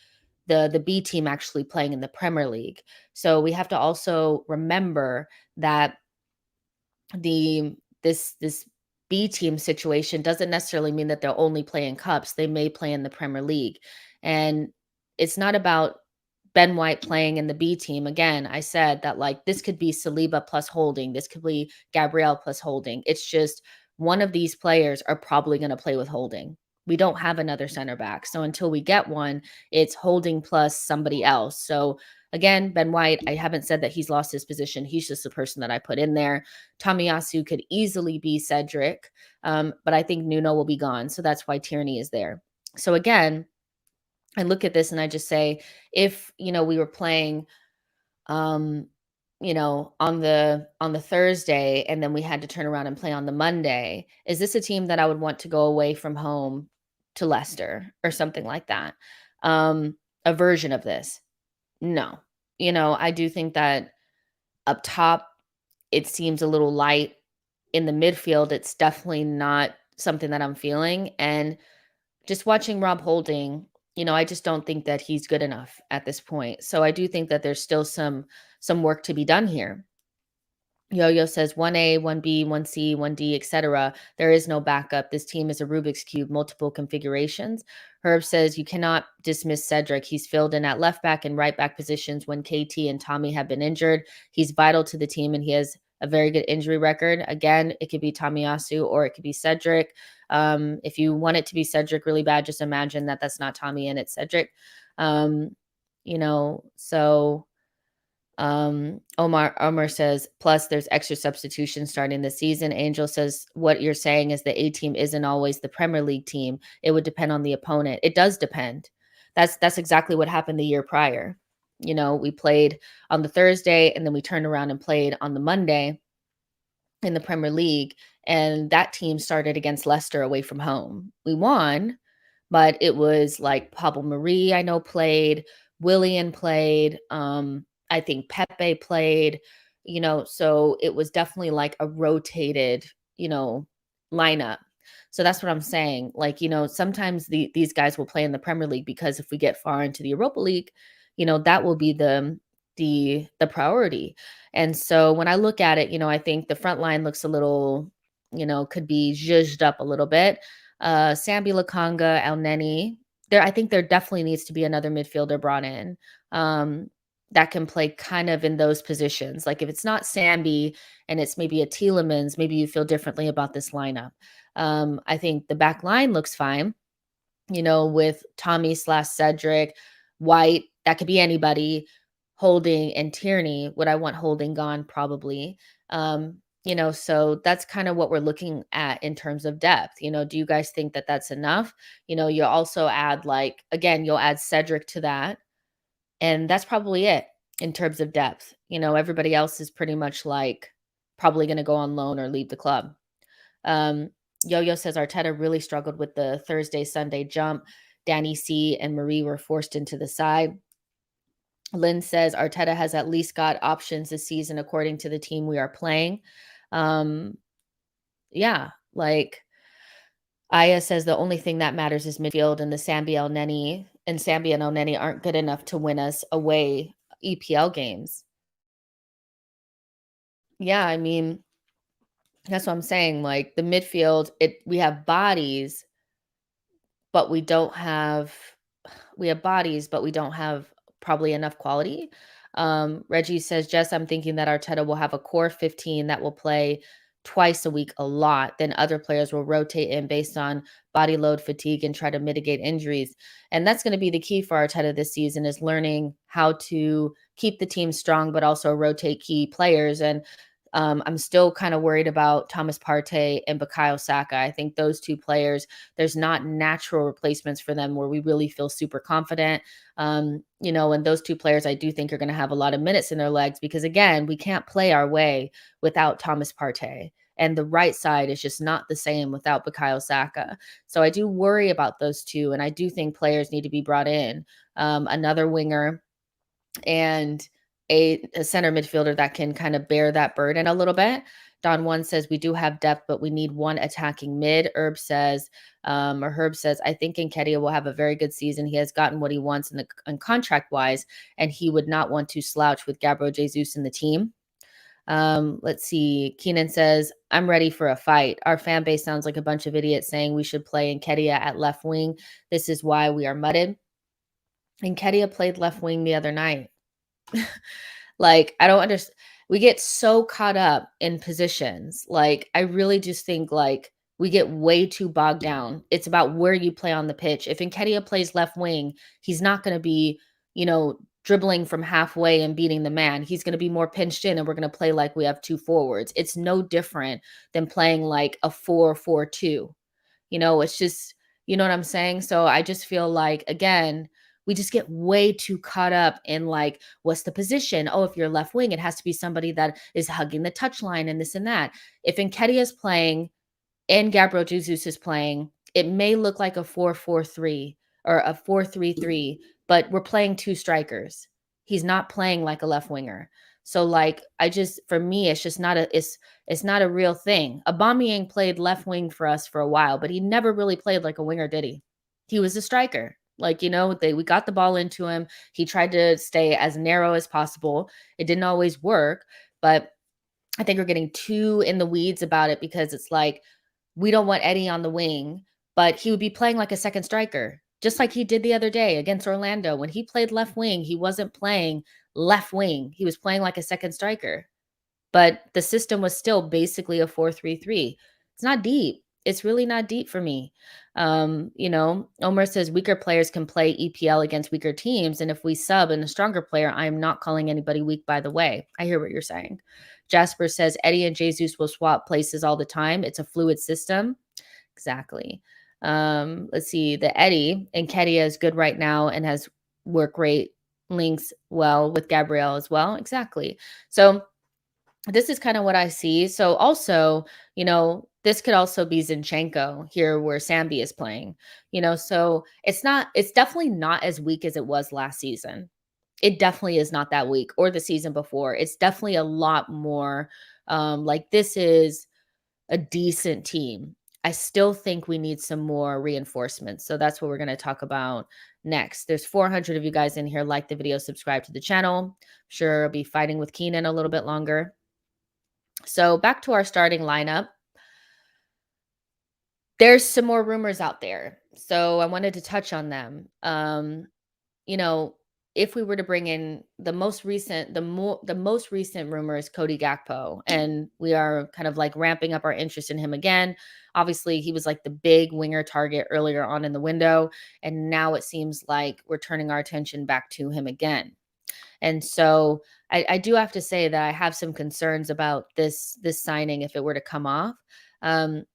the B team actually playing in the Premier League. So we have to also remember that this B team situation doesn't necessarily mean that they'll only play in cups. They may play in the Premier League. And it's not about Ben White playing in the B team. Again, I said that this could be Saliba plus Holding. This could be Gabrielle plus Holding. It's just one of these players are probably going to play with Holding. We don't have another center back. So until we get one, it's Holding plus somebody else. So again, Ben White, I haven't said that he's lost his position. He's just the person that I put in there. Tomiyasu could easily be Cedric, but I think Nuno will be gone. So that's why Tierney is there. So again, I look at this and I just say, if, we were playing, on the Thursday, and then we had to turn around and play on the Monday, is this a team that I would want to go away from home to Leicester or something like that? A version of this? No. I do think that up top, it seems a little light. In the midfield, it's definitely not something that I'm feeling. And just watching Rob Holding, I just don't think that he's good enough at this point. So I do think that there's still some work to be done here. Yo-Yo says 1A, 1B, 1C, 1D, etc. There is no backup. This team is a Rubik's Cube, multiple configurations. Herb says you cannot dismiss Cedric. He's filled in at left back and right back positions when KT and Tommy have been injured. He's vital to the team, and he has a very good injury record. Again, it could be Tomiyasu or it could be Cedric. If you want it to be Cedric really bad, just imagine that that's not Tommy and it's Cedric. So Omar says, plus there's extra substitutions starting this season. Angel says, what you're saying is the A team isn't always the Premier League team. It would depend on the opponent. It does depend. That's exactly what happened the year prior. We played on the Thursday, and then we turned around and played on the Monday in the Premier League, and that team started against Leicester away from home. We won, but it was Pablo Marie, I know, played, Willian played, I think Pepe played, so it was definitely a rotated, lineup. So that's what I'm saying. Sometimes these guys will play in the Premier League, because if we get far into the Europa League, that will be the priority. And so when I look at it, I think the front line looks a little, could be zhuzhed up a little bit. Sambi Lakanga, El Neni, I think there definitely needs to be another midfielder brought in that can play kind of in those positions. If it's not Sambi and it's maybe a Tielemans, maybe you feel differently about this lineup. I think the back line looks fine, with Tommy / Cedric, White, that could be anybody, Holding, and Tierney. Would I want Holding gone? Probably. So that's kind of what we're looking at in terms of depth. Do you guys think that that's enough? You'll also add again, you'll add Cedric to that. And that's probably it in terms of depth. Everybody else is pretty much probably going to go on loan or leave the club. Um, Yo-Yo says Arteta really struggled with the Thursday Sunday jump. Danny C and Marie were forced into the side. Lynn says Arteta has at least got options this season according to the team we are playing. Um, yeah, like Aya says the only thing that matters is midfield, and the Sambi and El Neni aren't good enough to win us away EPL games. Yeah, I mean, that's what I'm saying. Like the midfield, we have bodies, but we have bodies, but we don't have probably enough quality. Reggie says, Jess, I'm thinking that Arteta will have a core 15 that will play twice a week a lot. Then other players will rotate in based on body load, fatigue, and try to mitigate injuries. And that's going to be the key for Arteta this season is learning how to keep the team strong, but also rotate key players. And I'm still kind of worried about Thomas Partey and Bukayo Saka. I think those two players, there's not natural replacements for them where we really feel super confident. And those two players I do think are going to have a lot of minutes in their legs because, again, we can't play our way without Thomas Partey. And the right side is just not the same without Bukayo Saka. So I do worry about those two. And I do think players need to be brought in. Another winger and a center midfielder that can kind of bear that burden a little bit. Don One says we do have depth, but we need one attacking mid. Herb says, I think Nketiah will have a very good season. He has gotten what he wants in contract wise, and he would not want to slouch with Gabriel Jesus in the team. Let's see. Keenan says, I'm ready for a fight. Our fan base sounds like a bunch of idiots saying we should play Nketiah at left wing. This is why we are mudded. Nketiah played left wing the other night. Like, I don't understand. We get so caught up in positions. Like, I really just think like we get way too bogged down. It's about where you play on the pitch. If Nketiah plays left wing, he's not going to be, dribbling from halfway and beating the man. He's going to be more pinched in and we're going to play like we have two forwards. It's no different than playing like a 4-4-2. It's just, you know what I'm saying? So I just feel like, again, we just get way too caught up in like, what's the position? Oh, if you're left wing, it has to be somebody that is hugging the touchline and this and that. If Nketiah is playing and Gabriel Jesus is playing, it may look like a 4-4-3 or a 4-3-3, but we're playing two strikers. He's not playing like a left winger. So like for me, it's just it's not a real thing. Aubameyang played left wing for us for a while, but he never really played like a winger, did he? He was a striker. Like, we got the ball into him. He tried to stay as narrow as possible. It didn't always work, but I think we're getting too in the weeds about it because it's like we don't want Eddie on the wing, but he would be playing like a second striker, just like he did the other day against Orlando. When he played left wing, he wasn't playing left wing. He was playing like a second striker, but the system was still basically a 4-3-3. It's not deep. It's really not deep for me. Omar says weaker players can play EPL against weaker teams. And if we sub in a stronger player, I am not calling anybody weak, by the way. I hear what you're saying. Jasper says Eddie and Jesus will swap places all the time. It's a fluid system. Exactly. Let's see. The Eddie and Nketiah is good right now and has work rate links well with Gabrielle as well. Exactly. So this is kind of what I see. So also, this could also be Zinchenko here where Sambi is playing, so it's definitely not as weak as it was last season. It definitely is not that weak or the season before. It's definitely a lot more like this is a decent team. I still think we need some more reinforcements. So that's what we're going to talk about next. There's 400 of you guys in here. Like the video, subscribe to the channel. I'm sure I'll be fighting with Keenan a little bit longer. So back to our starting lineup. There's some more rumors out there. So I wanted to touch on them. If we were to bring in the most recent rumor is Cody Gakpo, and we are kind of like ramping up our interest in him again. Obviously, he was like the big winger target earlier on in the window, and now it seems like we're turning our attention back to him again. And so I do have to say that I have some concerns about this signing if it were to come off. And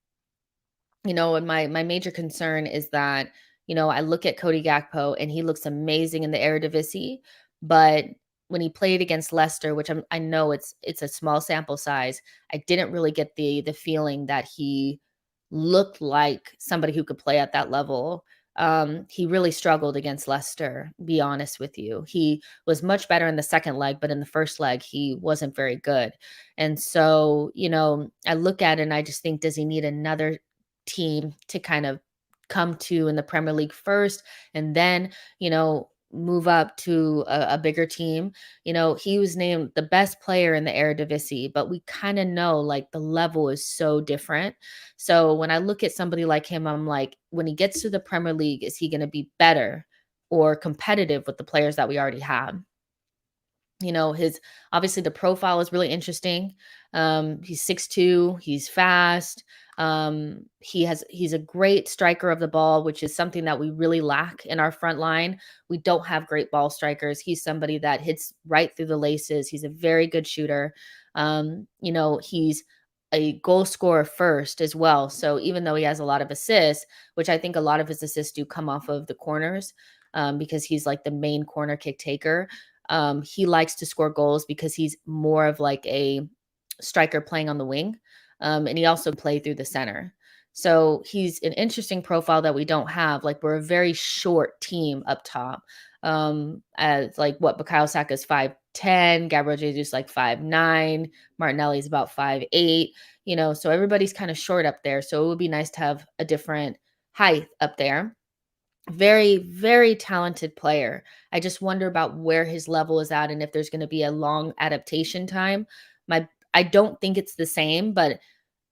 my major concern is that, I look at Cody Gakpo and he looks amazing in the Eredivisie, but when he played against Leicester, which I know it's a small sample size, I didn't really get the feeling that he looked like somebody who could play at that level. He really struggled against Leicester, be honest with you. He was much better in the second leg, but in the first leg, he wasn't very good. And so, I look at it and I just think, does he need another team to kind of come to in the Premier League first and then, move up to a bigger team? He was named the best player in the Eredivisie, but we kind of know like the level is so different. So when I look at somebody like him, I'm like, when he gets to the Premier League, is he going to be better or competitive with the players that we already have? His obviously the profile is really interesting. He's 6'2", he's fast. He's a great striker of the ball, which is something that we really lack in our front line. We don't have great ball strikers. He's somebody that hits right through the laces. He's a very good shooter. He's a goal scorer first as well. So even though he has a lot of assists, which I think a lot of his assists do come off of the corners, because he's like the main corner kick taker. He likes to score goals because he's more of like a striker playing on the wing. And he also play through the center. So he's an interesting profile that we don't have. Like we're a very short team up top. As like what Bukayo Saka is 5'10", Gabriel Jesus like 5'9", Martinelli's about 5'8", so everybody's kind of short up there. So it would be nice to have a different height up there. Very, very talented player. I just wonder about where his level is at and if there's going to be a long adaptation time. I don't think it's the same, but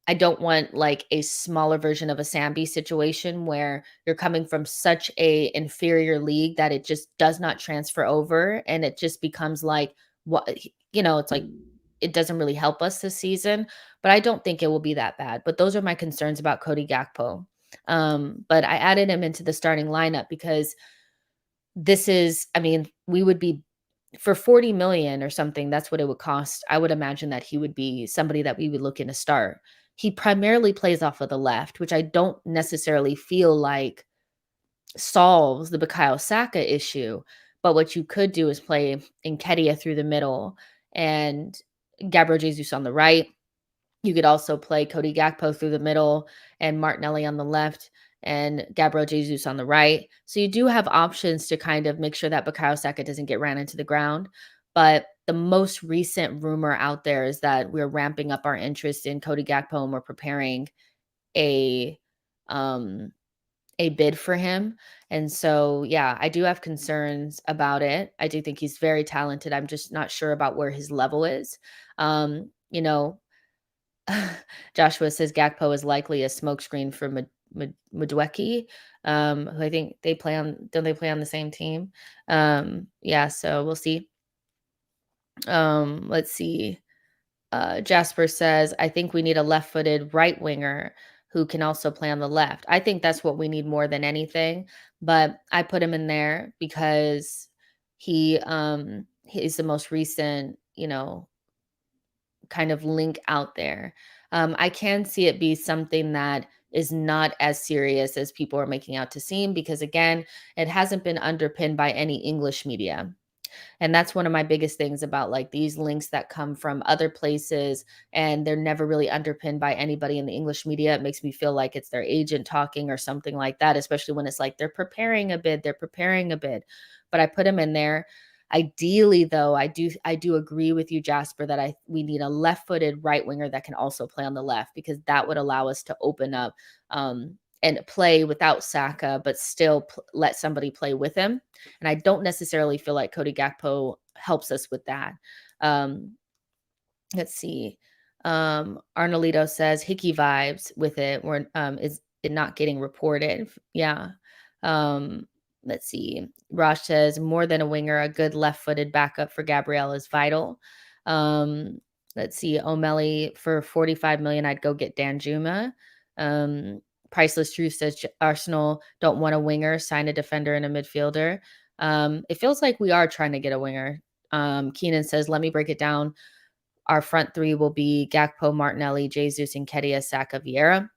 I don't want like a smaller version of a Sambi situation where you're coming from such a inferior league that it just does not transfer over and it just becomes like what it's like it doesn't really help us this season, but I don't think it will be that bad. But those are my concerns about Cody Gakpo. But I added him into the starting lineup because we would be for 40 million or something. That's what it would cost. I would imagine that he would be somebody that we would look in to start. He primarily plays off of the left, which I don't necessarily feel like solves the Bukayo Saka issue. But what you could do is play Nketiah through the middle and Gabriel Jesus on the right. You could also play Cody Gakpo through the middle and Martinelli on the left and Gabriel Jesus on the right. So you do have options to kind of make sure that Bukayo Saka doesn't get ran into the ground. But the most recent rumor out there is that we're ramping up our interest in Cody Gakpo and we're preparing a bid for him. And so, yeah, I do have concerns about it. I do think he's very talented. I'm just not sure about where his level is. Um, you know, Joshua says Gakpo is likely a smokescreen for Madueke, who I think don't they play on the same team? Yeah, so we'll see. Let's see. Jasper says, I think we need a left-footed right winger who can also play on the left. I think that's what we need more than anything, but I put him in there because he's the most recent, kind of link out there. I can see it be something that is not as serious as people are making out to seem because, again, it hasn't been underpinned by any English media. And that's one of my biggest things about like these links that come from other places and they're never really underpinned by anybody in the English media. It makes me feel like it's their agent talking or something like that, especially when it's like they're preparing a bid. But I put them in there. Ideally, though, I do agree with you, Jasper, that we need a left-footed right winger that can also play on the left because that would allow us to open up and play without Saka, but still let somebody play with him. And I don't necessarily feel like Cody Gakpo helps us with that. Let's see. Arnolito says Hickey vibes with it. Is it not getting reported? Yeah. Let's see. Rosh says more than a winger, a good left-footed backup for Gabriel is vital. Let's see. O'Malley for 45 million. I'd go get Danjuma. Priceless Truth says Arsenal don't want a winger, sign a defender and a midfielder. It feels like we are trying to get a winger. Keenan says, let me break it down. Our front three will be Gakpo, Martinelli, Jesus, and Nketiah, Saka, Vieira.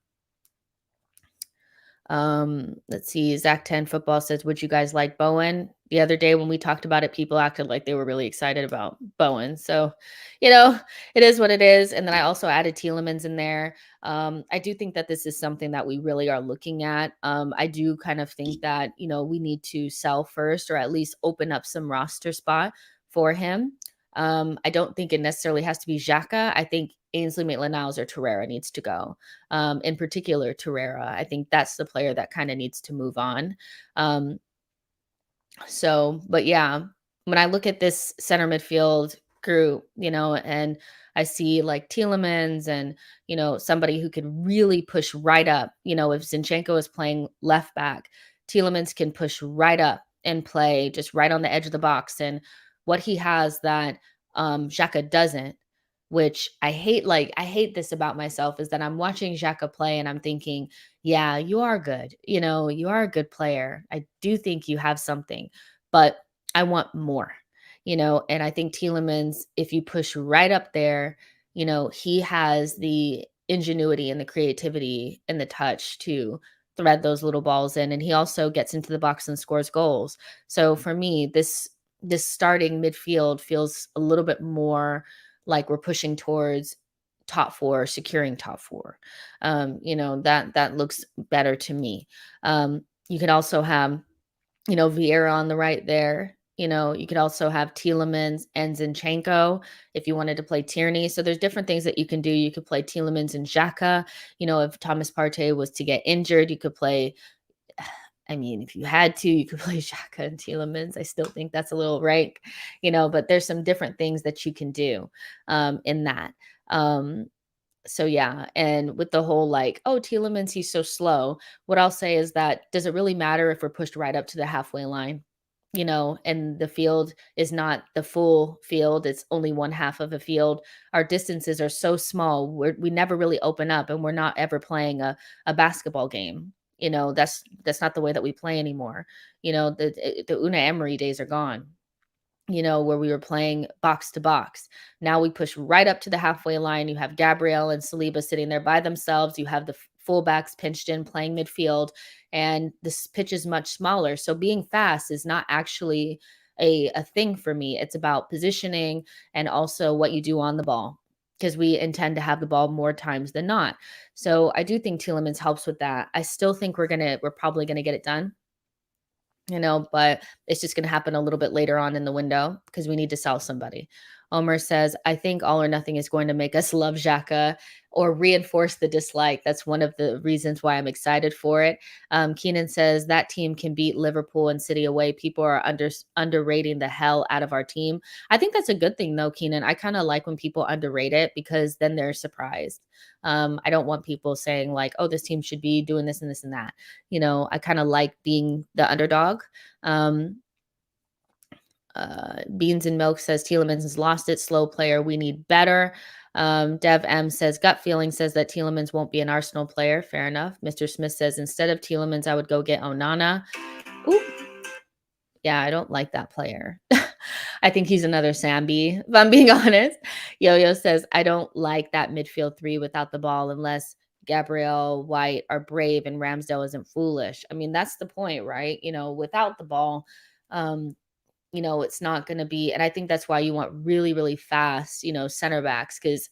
Let's see. Zach 10 Football says, would you guys like Bowen? The other day when we talked about it, people acted like they were really excited about Bowen. So, you know, it is what it is. And then I also added Tielemans in there. I do think that this is something that we really are looking at. I do kind of think that, we need to sell first or at least open up some roster spot for him. I don't think it necessarily has to be Xhaka. I think Ainsley Maitland-Niles or Torreira needs to go. In particular, Torreira. I think that's the player that kind of needs to move on. But yeah, when I look at this center midfield group, and I see like Tielemans and, somebody who could really push right up, if Zinchenko is playing left back, Tielemans can push right up and play just right on the edge of the box. And what he has that Xhaka doesn't, which I hate this about myself, is that I'm watching Xhaka play and I'm thinking, yeah, you are good. You are a good player. I do think you have something, but I want more, and I think Tielemans, if you push right up there, he has the ingenuity and the creativity and the touch to thread those little balls in. And he also gets into the box and scores goals. So for me, this starting midfield feels a little bit more like we're pushing towards top four, securing top four. That looks better to me. You could also have, Vieira on the right there. You could also have Tielemans and Zinchenko if you wanted to play Tierney. So there's different things that you can do. You could play Tielemans and Xhaka. If Thomas Partey was to get injured, you could play. I mean, if you had to, you could play Xhaka and Tielemans. I still think that's a little rank, but there's some different things that you can do in that. So yeah, and with the whole like, oh, Tielemans, he's so slow. What I'll say is that, does it really matter if we're pushed right up to the halfway line? And the field is not the full field. It's only one half of a field. Our distances are so small. We never really open up, and we're not ever playing a basketball game. That's not the way that we play anymore. The Una Emery days are gone, where we were playing box to box. Now we push right up to the halfway line. You have Gabriel and Saliba sitting there by themselves. You have the fullbacks pinched in playing midfield, and this pitch is much smaller. So being fast is not actually a thing for me. It's about positioning and also what you do on the ball, because we intend to have the ball more times than not. So I do think Tielemans helps with that. I still think we're probably gonna get it done, but it's just going to happen a little bit later on in the window because we need to sell somebody. Omer says, I think all or nothing is going to make us love Xhaka or reinforce the dislike. That's one of the reasons why I'm excited for it. Keenan says that team can beat Liverpool and City away. People are underrating the hell out of our team. I think that's a good thing though, Keenan. I kind of like when people underrate it because then they're surprised. I don't want people saying like, oh, this team should be doing this and this and that. I kind of like being the underdog. Beans and Milk says Tielemans has lost it. Slow player. We need better. Dev M says gut feeling says that Tielemans won't be an Arsenal player. Fair enough. Mr. Smith says instead of Tielemans, I would go get Onana. Ooh. Yeah, I don't like that player. I think he's another Sambi, if I'm being honest. Yo-Yo says, I don't like that midfield three without the ball unless Gabriel, White are brave and Ramsdale isn't foolish. I mean, that's the point, right? Without the ball, it's not going to be, and I think that's why you want really, really fast, center backs, because,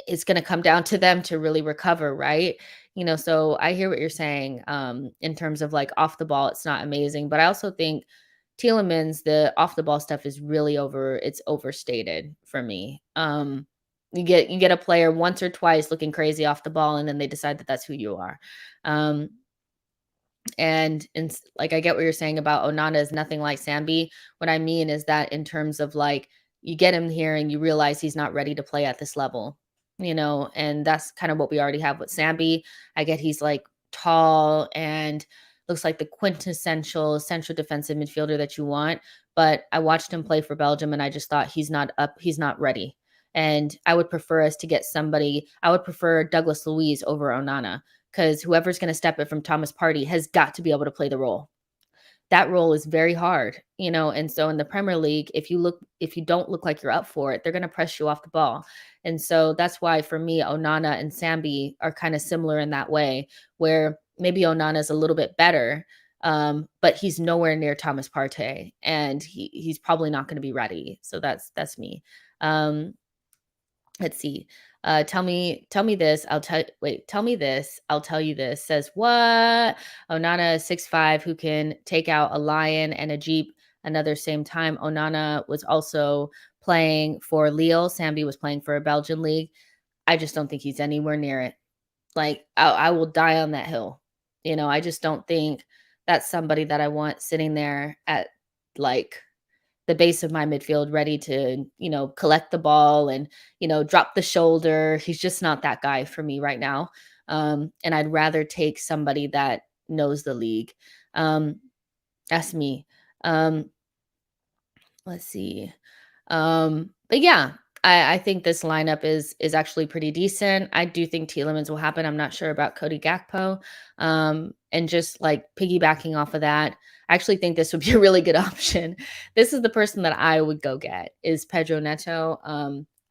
it's going to come down to them to really recover, right? So I hear what you're saying in terms of like off the ball, it's not amazing, but I also think Tielemans, the off the ball stuff is really it's overstated for me. You get a player once or twice looking crazy off the ball, and then they decide that that's who you are. And like, I get what you're saying about Onana is nothing like Sambi. What I mean is that in terms of like, you get him here and you realize he's not ready to play at this level, and that's kind of what we already have with Sambi. I get he's like tall and looks like the quintessential central defensive midfielder that you want. But I watched him play for Belgium and I just thought he's not ready. And I would prefer us to get somebody, I would prefer Douglas Luiz over Onana, because whoever's going to step it from Thomas Partey has got to be able to play the role. that role is very hard, and so in the Premier League, if you don't look like you're up for it, they're going to press you off the ball. And so that's why for me, Onana and Sambi are kind of similar in that way, where maybe Onana is a little bit better, but he's nowhere near Thomas Partey, and he's probably not going to be ready. So that's me. Um, let's see. Tell me this. Tell me this. I'll tell you this. Says what? Onana 6'5", who can take out a lion and a jeep another same time. Onana was also playing for Lille. Sambi was playing for a Belgian league. I just don't think he's anywhere near it. Like I will die on that hill. I just don't think that's somebody that I want sitting there at like the base of my midfield ready to, collect the ball and, drop the shoulder. He's just not that guy for me right now. And I'd rather take somebody that knows the league. That's me. Um, let's see. But yeah, I think this lineup is actually pretty decent. I do think Tielemans will happen. I'm not sure about Cody Gakpo. And just like piggybacking off of that, I actually think this would be a really good option. This is the person that I would go get is Pedro Neto.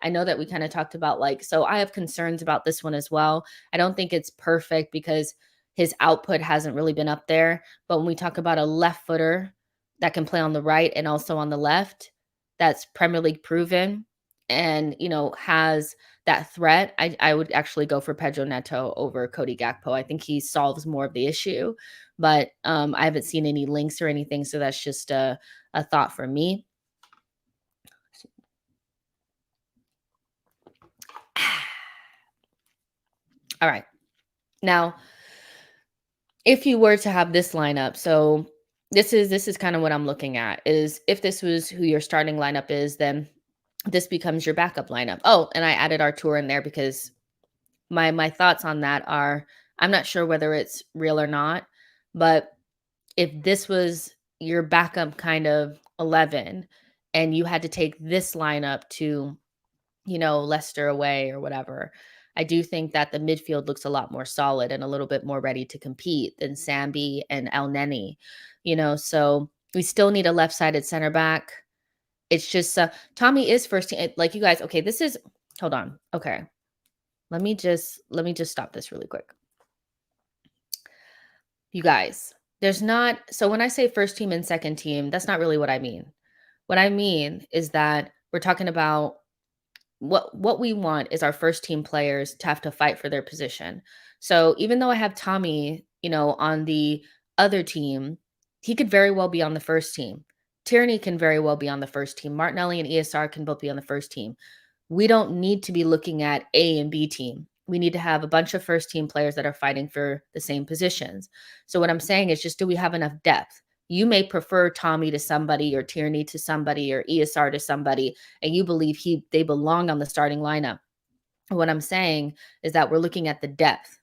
I know that we kind of talked about so I have concerns about this one as well. I don't think it's perfect because his output hasn't really been up there. But when we talk about a left footer that can play on the right and also on the left, that's Premier League proven and, has that threat, I would actually go for Pedro Neto over Cody Gakpo. I think he solves more of the issue, but I haven't seen any links or anything, so that's just a thought for me. All right. Now, if you were to have this lineup, so this is kind of what I'm looking at is if this was who your starting lineup is, then this becomes your backup lineup. Oh, and I added Artur in there because my thoughts on that are I'm not sure whether it's real or not, but if this was your backup kind of 11 and you had to take this lineup to, Leicester away or whatever, I do think that the midfield looks a lot more solid and a little bit more ready to compete than Sambi and El Neni, so we still need a left-sided center back. It's just Tommy is first team. Like you guys, okay, this is hold on. Okay. Let me just stop this really quick. You guys, there's not so when I say first team and second team, that's not really what I mean. What I mean is that we're talking about what we want is our first team players to have to fight for their position. So even though I have Tommy, on the other team, he could very well be on the first team. Tierney can very well be on the first team. Martinelli and ESR can both be on the first team. We don't need to be looking at A and B team. We need to have a bunch of first team players that are fighting for the same positions. So what I'm saying is just do we have enough depth? You may prefer Tommy to somebody or Tierney to somebody or ESR to somebody, and you believe they belong on the starting lineup. What I'm saying is that we're looking at the depth.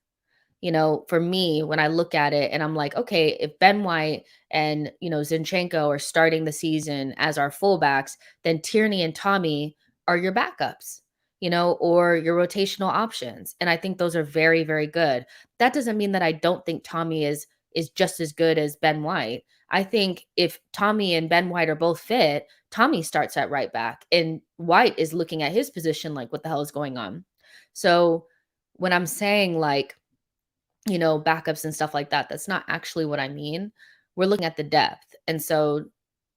For me, when I look at it and I'm like, okay, if Ben White and, Zinchenko are starting the season as our fullbacks, then Tierney and Tommy are your backups, or your rotational options. And I think those are very, very good. That doesn't mean that I don't think Tommy is just as good as Ben White. I think if Tommy and Ben White are both fit, Tommy starts at right back and White is looking at his position like, what the hell is going on? So when I'm saying backups and stuff like that, that's not actually what I mean. We're looking at the depth. And so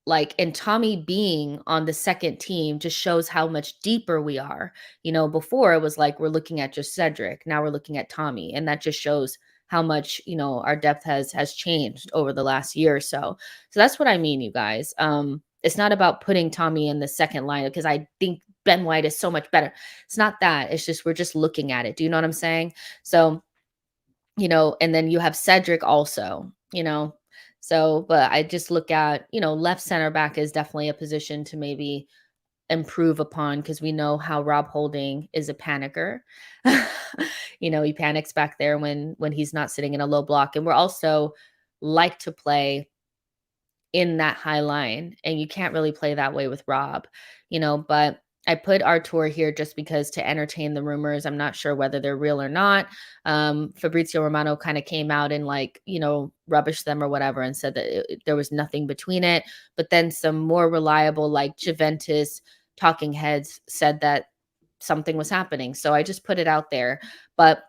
and Tommy being on the second team just shows how much deeper we are. Before it was like we're looking at just Cedric. Now we're looking at Tommy. And that just shows how much, our depth has changed over the last year or so. So that's what I mean, you guys. It's not about putting Tommy in the second line because I think Ben White is so much better. It's not that. It's just we're just looking at it. Do you know what I'm saying? So and then you have Cedric also, So, but I just look at, left center back is definitely a position to maybe improve upon because we know how Rob Holding is a panicker. He panics back there when he's not sitting in a low block. And we're also like to play in that high line. And you can't really play that way with Rob, but I put Artur here just because to entertain the rumors. I'm not sure whether they're real or not. Fabrizio Romano kind of came out and rubbished them or whatever and said that there was nothing between it. But then some more reliable like Juventus talking heads said that something was happening. So I just put it out there. But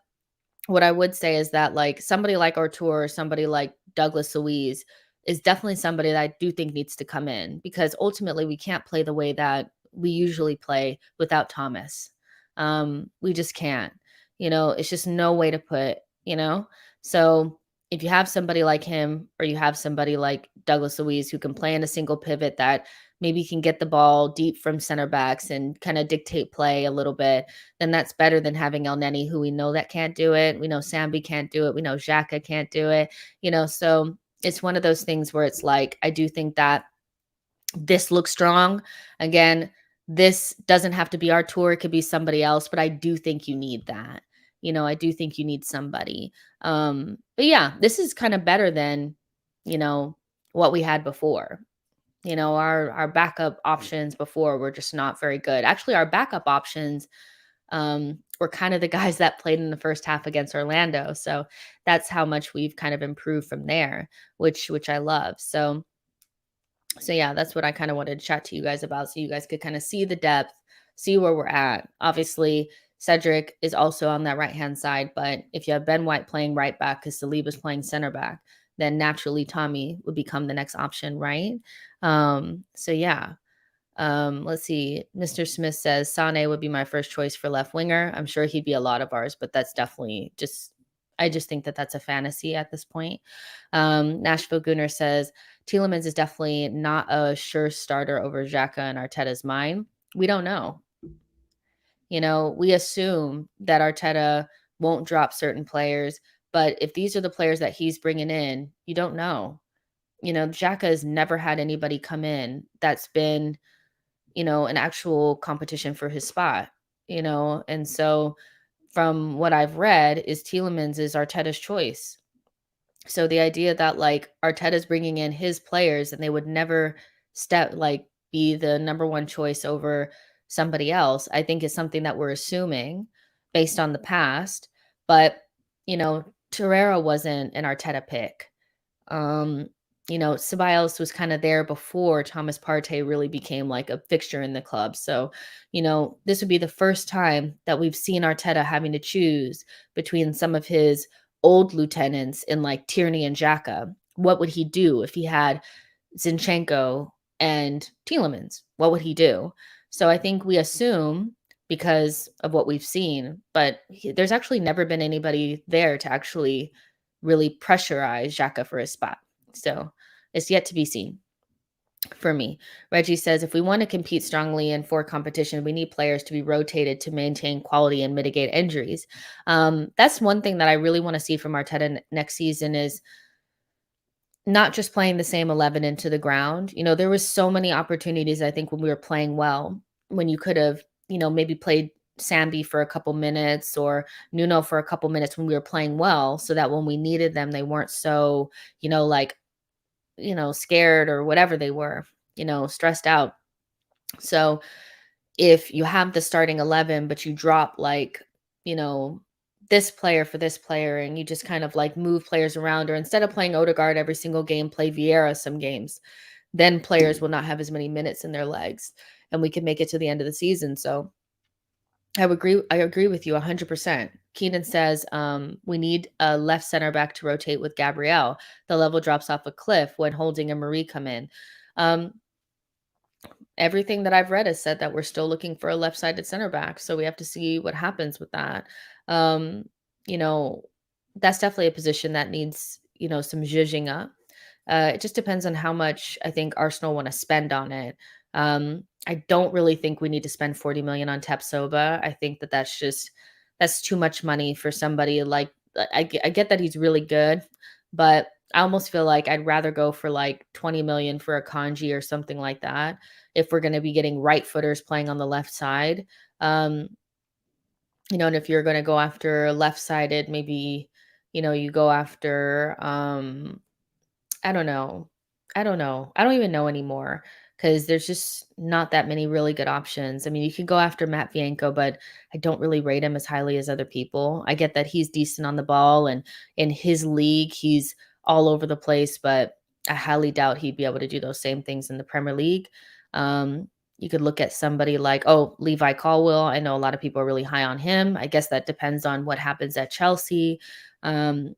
what I would say is that like somebody like Artur or somebody like Douglas Luiz is definitely somebody that I do think needs to come in because ultimately we can't play the way that we usually play without Thomas. We just can't. It's just no way to put. So if you have somebody like him or you have somebody like Douglas Luiz who can play in a single pivot that maybe can get the ball deep from center backs and kind of dictate play a little bit, then that's better than having El Neni, who we know that can't do it. We know Sambi can't do it. We know Xhaka can't do it. So it's one of those things where it's like, I do think that this looks strong. Again, this doesn't have to be our tour. It could be somebody else, but I do think you need that. I do think you need somebody. But yeah, this is kind of better than, you know, what we had before. Our backup options before were just not very good. Actually, our backup options were kind of the guys that played in the first half against Orlando. So that's how much we've kind of improved from there, which I love. So yeah, that's what I kind of wanted to chat to you guys about so you guys could kind of see the depth, see where we're at. Obviously, Cedric is also on that right-hand side, but if you have Ben White playing right back because Saliba's playing center back, then naturally Tommy would become the next option, right? So yeah. Let's see. Mr. Smith says Sane would be my first choice for left winger. I'm sure he'd be a lot of ours, but that's definitely I just think that that's a fantasy at this point. Nashville Gunner says Tielemans is definitely not a sure starter over Xhaka and Arteta's mind. We don't know. We assume that Arteta won't drop certain players, but if these are the players that he's bringing in, you don't know. Xhaka has never had anybody come in that's been an actual competition for his spot. And so from what I've read is Tielemans is Arteta's choice. So the idea that like Arteta's bringing in his players and they would never be the number one choice over somebody else, I think is something that we're assuming based on the past. But, Torreira wasn't an Arteta pick. Um, Ceballos was kind of there before Thomas Partey really became like a fixture in the club. So, this would be the first time that we've seen Arteta having to choose between some of his old lieutenants in like Tierney and Xhaka. What would he do if he had Zinchenko and Tielemans? What would he do? So I think we assume because of what we've seen, but there's actually never been anybody there to actually really pressurize Xhaka for his spot. So it's yet to be seen for me. Reggie says if we want to compete strongly in for competition, we need players to be rotated to maintain quality and mitigate injuries. That's one thing that I really want to see from Arteta next season is not just playing the same 11 into the ground. There was so many opportunities, I think, when we were playing well, when you could have, maybe played Sambi for a couple minutes or Nuno for a couple minutes when we were playing well, so that when we needed them, they weren't so, scared or whatever they were, stressed out. So if you have the starting 11, but you drop you know, this player for this player and you just kind of like move players around, or instead of playing Odegaard every single game, play Vieira some games, then players will not have as many minutes in their legs and we can make it to the end of the season. So I agree with you 100%. Keenan says we need a left center back to rotate with Gabriel. The level drops off a cliff when Holding and Marie come in. Everything that I've read has said that we're still looking for a left-sided center back, so we have to see what happens with that. Um, you know, that's definitely a position that needs, some zhuzhing up. It just depends on how much I think Arsenal want to spend on it. I don't really think we need to spend 40 million on Tapsoba. I think that that's too much money for somebody like I get that he's really good, but I almost feel like I'd rather go for like 20 million for a Kanji or something like that if we're going to be getting right footers playing on the left side. Um, and if you're going to go after left sided, maybe, you go after, I don't know. I don't know. I don't even know anymore because there's just not that many really good options. I mean, you can go after Matt Bianco, but I don't really rate him as highly as other people. I get that he's decent on the ball, and in his league, he's all over the place, but I highly doubt he'd be able to do those same things in the Premier League. You could look at somebody like, oh, Levi Colwill. I know a lot of people are really high on him. I guess that depends on what happens at Chelsea. Um,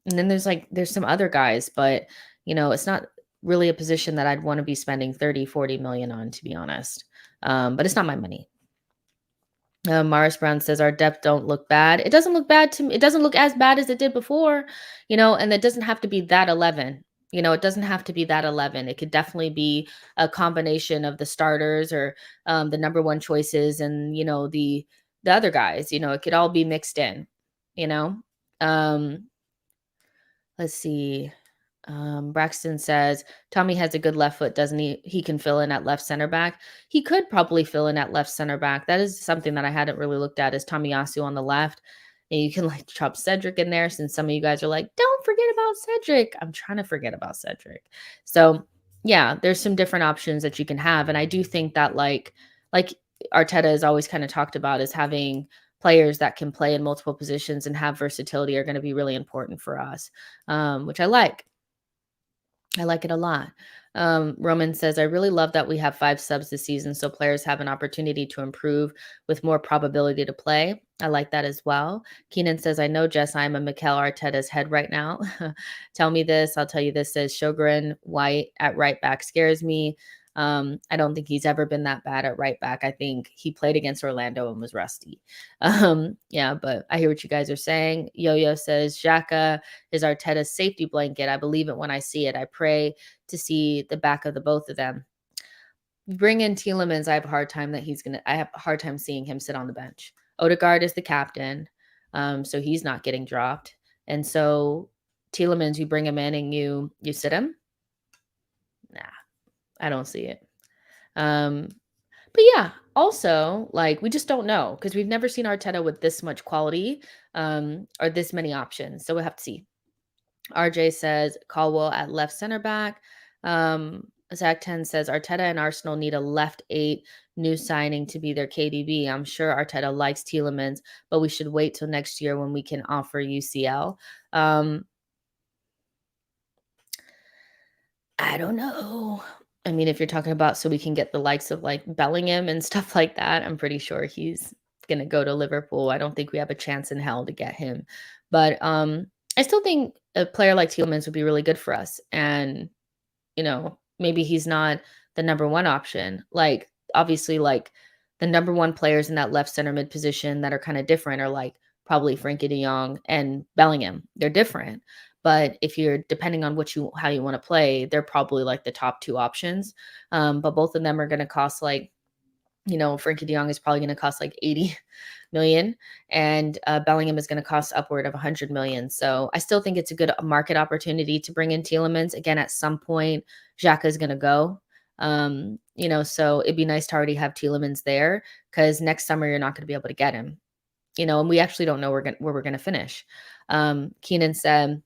and then there's some other guys, but it's not really a position that I'd want to be spending 30, 40 million on, to be honest. But it's not my money. Morris Brown says our depth don't look bad. It doesn't look bad to me. It doesn't look as bad as it did before, and it doesn't have to be that 11. It doesn't have to be that 11. It could definitely be a combination of the starters or the number one choices and, the other guys. It could all be mixed in, you know. Um, let's see. Braxton says Tommy has a good left foot, doesn't he? He can fill in at left center back. He could probably fill in at left center back. That is something that I hadn't really looked at, is Tomiyasu on the left. And you can like chop Cedric in there, since some of you guys are like, don't forget about Cedric. I'm trying to forget about Cedric. So yeah, there's some different options that you can have. And I do think that like Arteta has always kind of talked about, is having players that can play in multiple positions and have versatility are going to be really important for us, which I like. I like it a lot. Roman says, I really love that we have 5 subs this season, so players have an opportunity to improve with more probability to play. I like that as well. Keenan says, I know, Jess, I'm a Mikel Arteta's head right now. Tell me this. I'll tell you this. Says Sjogren White at right back scares me. I don't think he's ever been that bad at right back. I think he played against Orlando and was rusty. Yeah, but I hear what you guys are saying. Yo-Yo says, Xhaka is Arteta's safety blanket. I believe it when I see it. I pray to see the back of the both of them. Bring in Tielemans. I have a hard time seeing him sit on the bench. Odegaard is the captain, so he's not getting dropped. And so Tielemans, you bring him in and you sit him. Nah, I don't see it. But yeah, also, like, we just don't know, because we've never seen Arteta with this much quality, or this many options. So we'll have to see. RJ says Caldwell at left center back. Zach 10 says Arteta and Arsenal need a left 8 new signing to be their KDB. I'm sure Arteta likes Tielemans, but we should wait till next year when we can offer UCL. I don't know. I mean, if you're talking about so we can get the likes of like Bellingham and stuff like that, I'm pretty sure he's gonna go to Liverpool. I don't think we have a chance in hell to get him. But I still think a player like Tielemans would be really good for us. And maybe he's not the number one option. Like, obviously, like the number one players in that left center mid position that are kind of different are like probably Frankie de Jong and Bellingham. They're different. But if you're depending on how you want to play, they're probably like the top 2 options. But both of them are going to cost like, Frankie de Jong is probably going to cost like 80 million, and Bellingham is going to cost upward of 100 million. So I still think it's a good market opportunity to bring in Tielemans. Again, at some point, Xhaka is going to go. So it'd be nice to already have Tielemans there, because next summer you're not going to be able to get him. And we actually don't know where we're going to finish. Keenan said,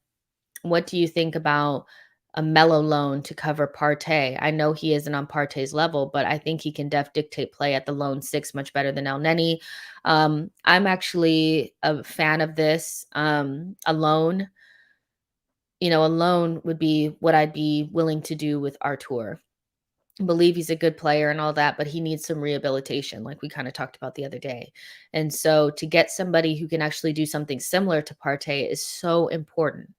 what do you think about a mellow loan to cover Partey? I know he isn't on Partey's level, but I think he can dictate play at the lone 6 much better than El Neni. I'm actually a fan of this. A loan would be what I'd be willing to do with Artur. Believe he's a good player and all that, but he needs some rehabilitation, like we kind of talked about the other day. And so to get somebody who can actually do something similar to Partey is so important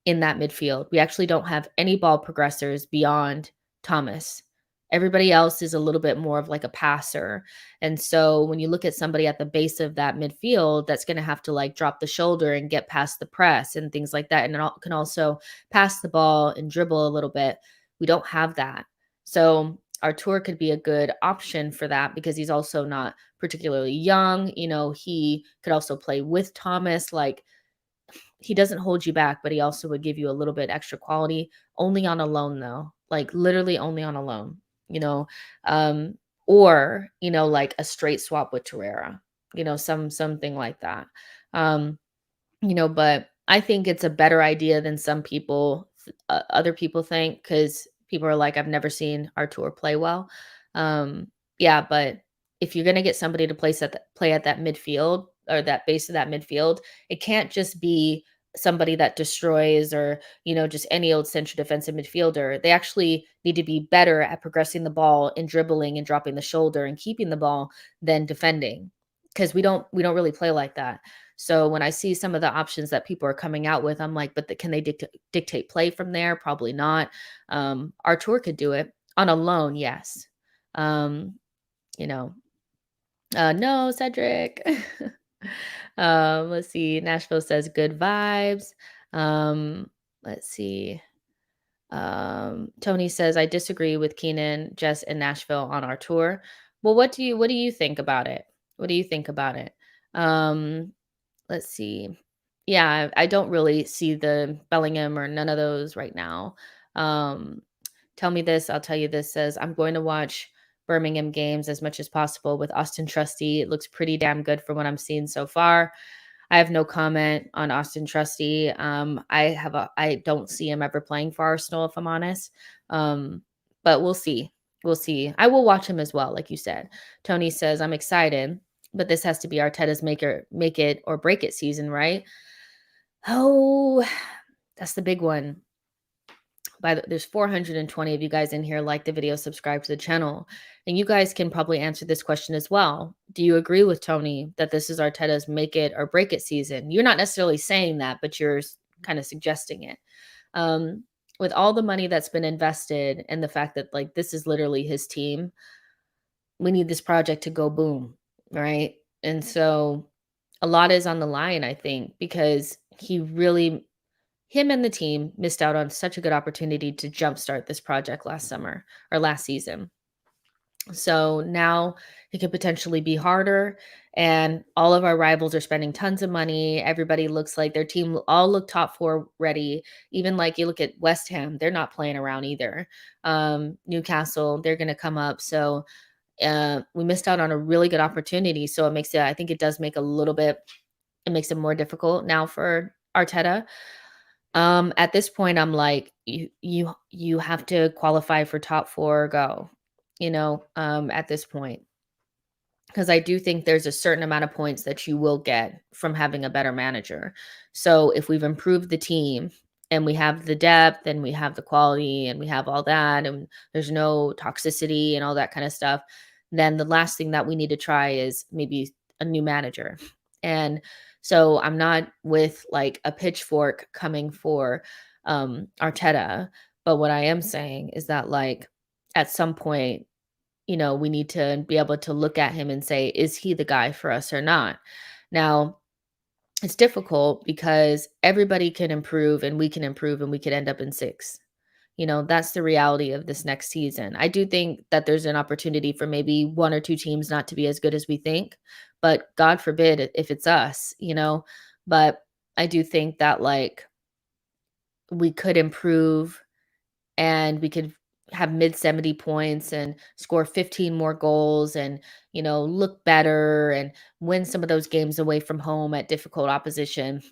in that midfield. We actually don't have any ball progressors beyond Thomas. Everybody else is a little bit more of like a passer. And so when you look at somebody at the base of that midfield, that's going to have to like drop the shoulder and get past the press and things like that. And it can also pass the ball and dribble a little bit. We don't have that. So Artur could be a good option for that, because he's also not particularly young. He could also play with Thomas. Like, he doesn't hold you back, but he also would give you a little bit extra quality. Only on a loan, though, like literally only on a loan, or like a straight swap with Torreira, something like that. But I think it's a better idea than some people, other people think, because People are like, "I've never seen Artur play well." Um, yeah, but if you're gonna get somebody to play at that midfield or that base of that midfield, it can't just be somebody that destroys or, just any old central defensive midfielder. They actually need to be better at progressing the ball and dribbling and dropping the shoulder and keeping the ball than defending. Because we don't really play like that. So when I see some of the options that people are coming out with, I'm like, but can they dictate play from there? Probably not. Artur could do it on a loan, yes. Um, you know, no, Cedric. Let's see. Nashville says good vibes. Let's see. Tony says I disagree with Keenan, Jess, and Nashville on our tour. Well, what do you think about it? What do you think about it? Um, let's see. Yeah, I don't really see the Bellingham or none of those right now. Um, Tell me this, I'll tell you this says, I'm going to watch Birmingham games as much as possible with Austin Trusty. It looks pretty damn good for what I'm seeing so far. I have no comment on Austin Trusty. I don't see him ever playing for Arsenal, if I'm honest. But we'll see. We'll see. I will watch him as well, like you said. Tony says, I'm excited, but this has to be Arteta's make it or break it season, right? Oh, that's the big one. There's 420 of you guys in here. Like the video, subscribe to the channel, and you guys can probably answer this question as well. Do you agree with Tony that this is Arteta's make it or break it season? You're not necessarily saying that, but you're kind of suggesting it. Um, with all the money that's been invested and the fact that like this is literally his team, we need this project to go boom, right? And so a lot is on the line, I think, because him and the team missed out on such a good opportunity to jumpstart this project last summer or last season. So now it could potentially be harder. And all of our rivals are spending tons of money. Everybody looks like their team all look top four ready. Even like you look at West Ham, they're not playing around either. Newcastle, they're going to come up. So we missed out on a really good opportunity. So I think it does make it makes it more difficult now for Arteta. At this point, I'm like, you have to qualify for top 4 go, at this point. Because I do think there's a certain amount of points that you will get from having a better manager. So if we've improved the team and we have the depth and we have the quality and we have all that and there's no toxicity and all that kind of stuff, then the last thing that we need to try is maybe a new manager. And so I'm not with like a pitchfork coming for Arteta, but what I am saying is that like at some point we need to be able to look at him and say, is he the guy for us or not? Now, it's difficult because everybody can improve and we can improve and we could end up in 6. That's the reality of this next season. I do think that there's an opportunity for maybe 1 or 2 teams not to be as good as we think, but God forbid if it's us. But I do think that like we could improve and we could have mid 70 points and score 15 more goals and look better and win some of those games away from home at difficult opposition,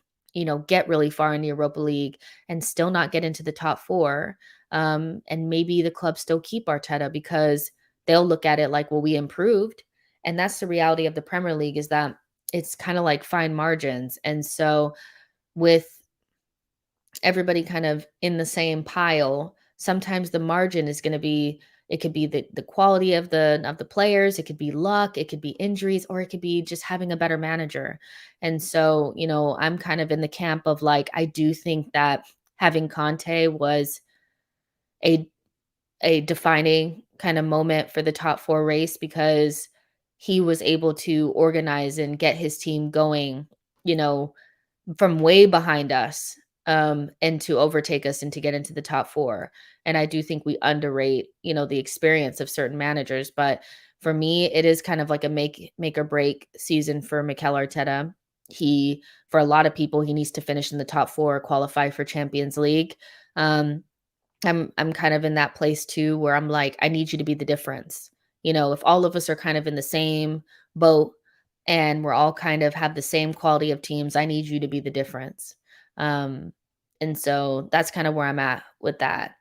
get really far in the Europa League and still not get into the top 4. And maybe the club still keep Arteta because they'll look at it like, well, we improved. And that's the reality of the Premier League, is that it's kind of like fine margins. And so with everybody kind of in the same pile, sometimes the margin is going to be, it could be the quality of the players, it could be luck, it could be injuries, or it could be just having a better manager. And so, I'm kind of in the camp of like, I do think that having Conte was a defining kind of moment for the top 4 race, because he was able to organize and get his team going, you know, from way behind us, and to overtake us and to get into the top 4. And I do think we underrate, the experience of certain managers. But for me, it is kind of like a make or break season for Mikel Arteta. For a lot of people, he needs to finish in the top 4, qualify for Champions League. I'm kind of in that place too, where I'm like, I need you to be the difference. If all of us are kind of in the same boat and we're all kind of have the same quality of teams, I need you to be the difference. Um, and so that's kind of where I'm at with that.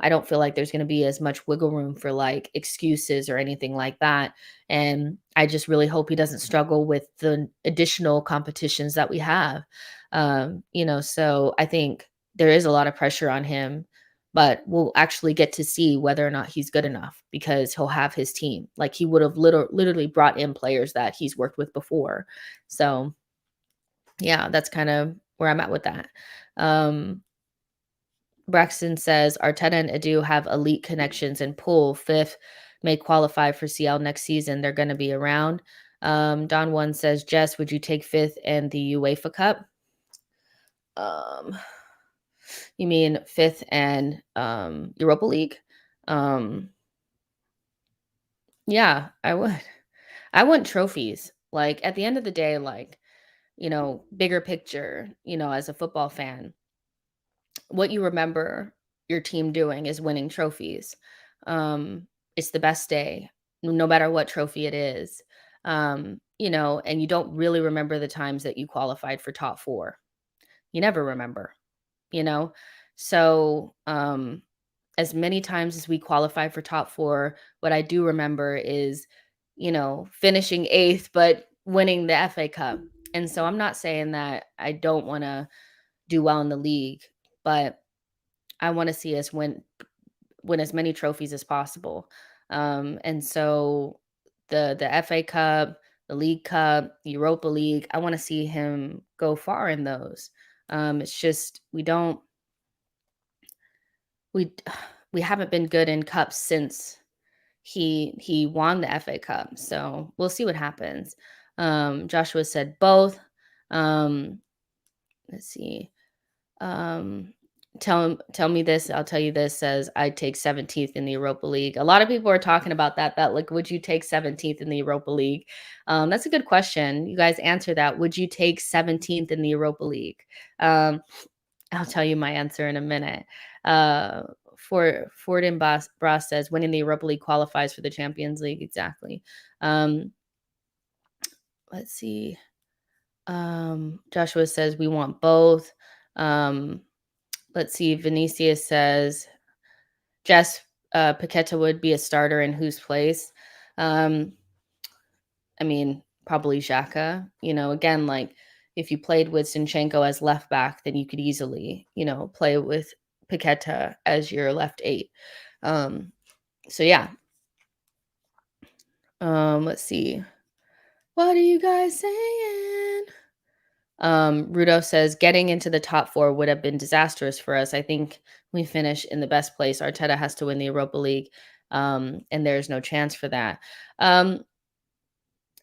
I don't feel like there's going to be as much wiggle room for like excuses or anything like that. And I just really hope he doesn't struggle with the additional competitions that we have. So I think there is a lot of pressure on him, but we'll actually get to see whether or not he's good enough because he'll have his team. Like he would have literally brought in players that he's worked with before. So yeah, that's kind of where I'm at with that. Um, Braxton says Arteta and Edu have elite connections and pool. Fifth may qualify for CL next season. They're going to be around. Don One says, Jess, would you take fifth in the UEFA Cup? Um, you mean fifth and Europa League? Um, yeah, I would. I want trophies. Like at the end of the day, like, bigger picture, as a football fan, what you remember your team doing is winning trophies. It's the best day, no matter what trophy it is. And you don't really remember the times that you qualified for top four. You never remember, you know? So, as many times as we qualify for top four, what I do remember is, finishing eighth, but winning the FA Cup. And so I'm not saying that I don't want to do well in the league, but I want to see us win as many trophies as possible. And so the FA Cup, the League Cup, the Europa League, I want to see him go far in those. It's just we we haven't been good in cups since he won the FA Cup. So we'll see what happens. Joshua said both. Um, let's see. Um, tell me this, I'll tell you this, says I'd take 17th in the Europa League. A lot of people are talking about that like, would you take 17th in the Europa League? That's a good question. You guys answer that. Would you take 17th in the Europa League? I'll tell you my answer in a minute. Ford and Bras says winning the Europa League qualifies for the Champions League. Exactly. Let's see. Joshua says we want both. Let's see. Vinicius says Jess Paqueta would be a starter in whose place? I mean, probably Xhaka. Again, like if you played with Zinchenko as left back, then you could easily, play with Paqueta as your left eight. So yeah. Let's see. What are you guys saying? Rudo says getting into the top four would have been disastrous for us. I think we finish in the best place. Arteta has to win the Europa League, and there's no chance for that.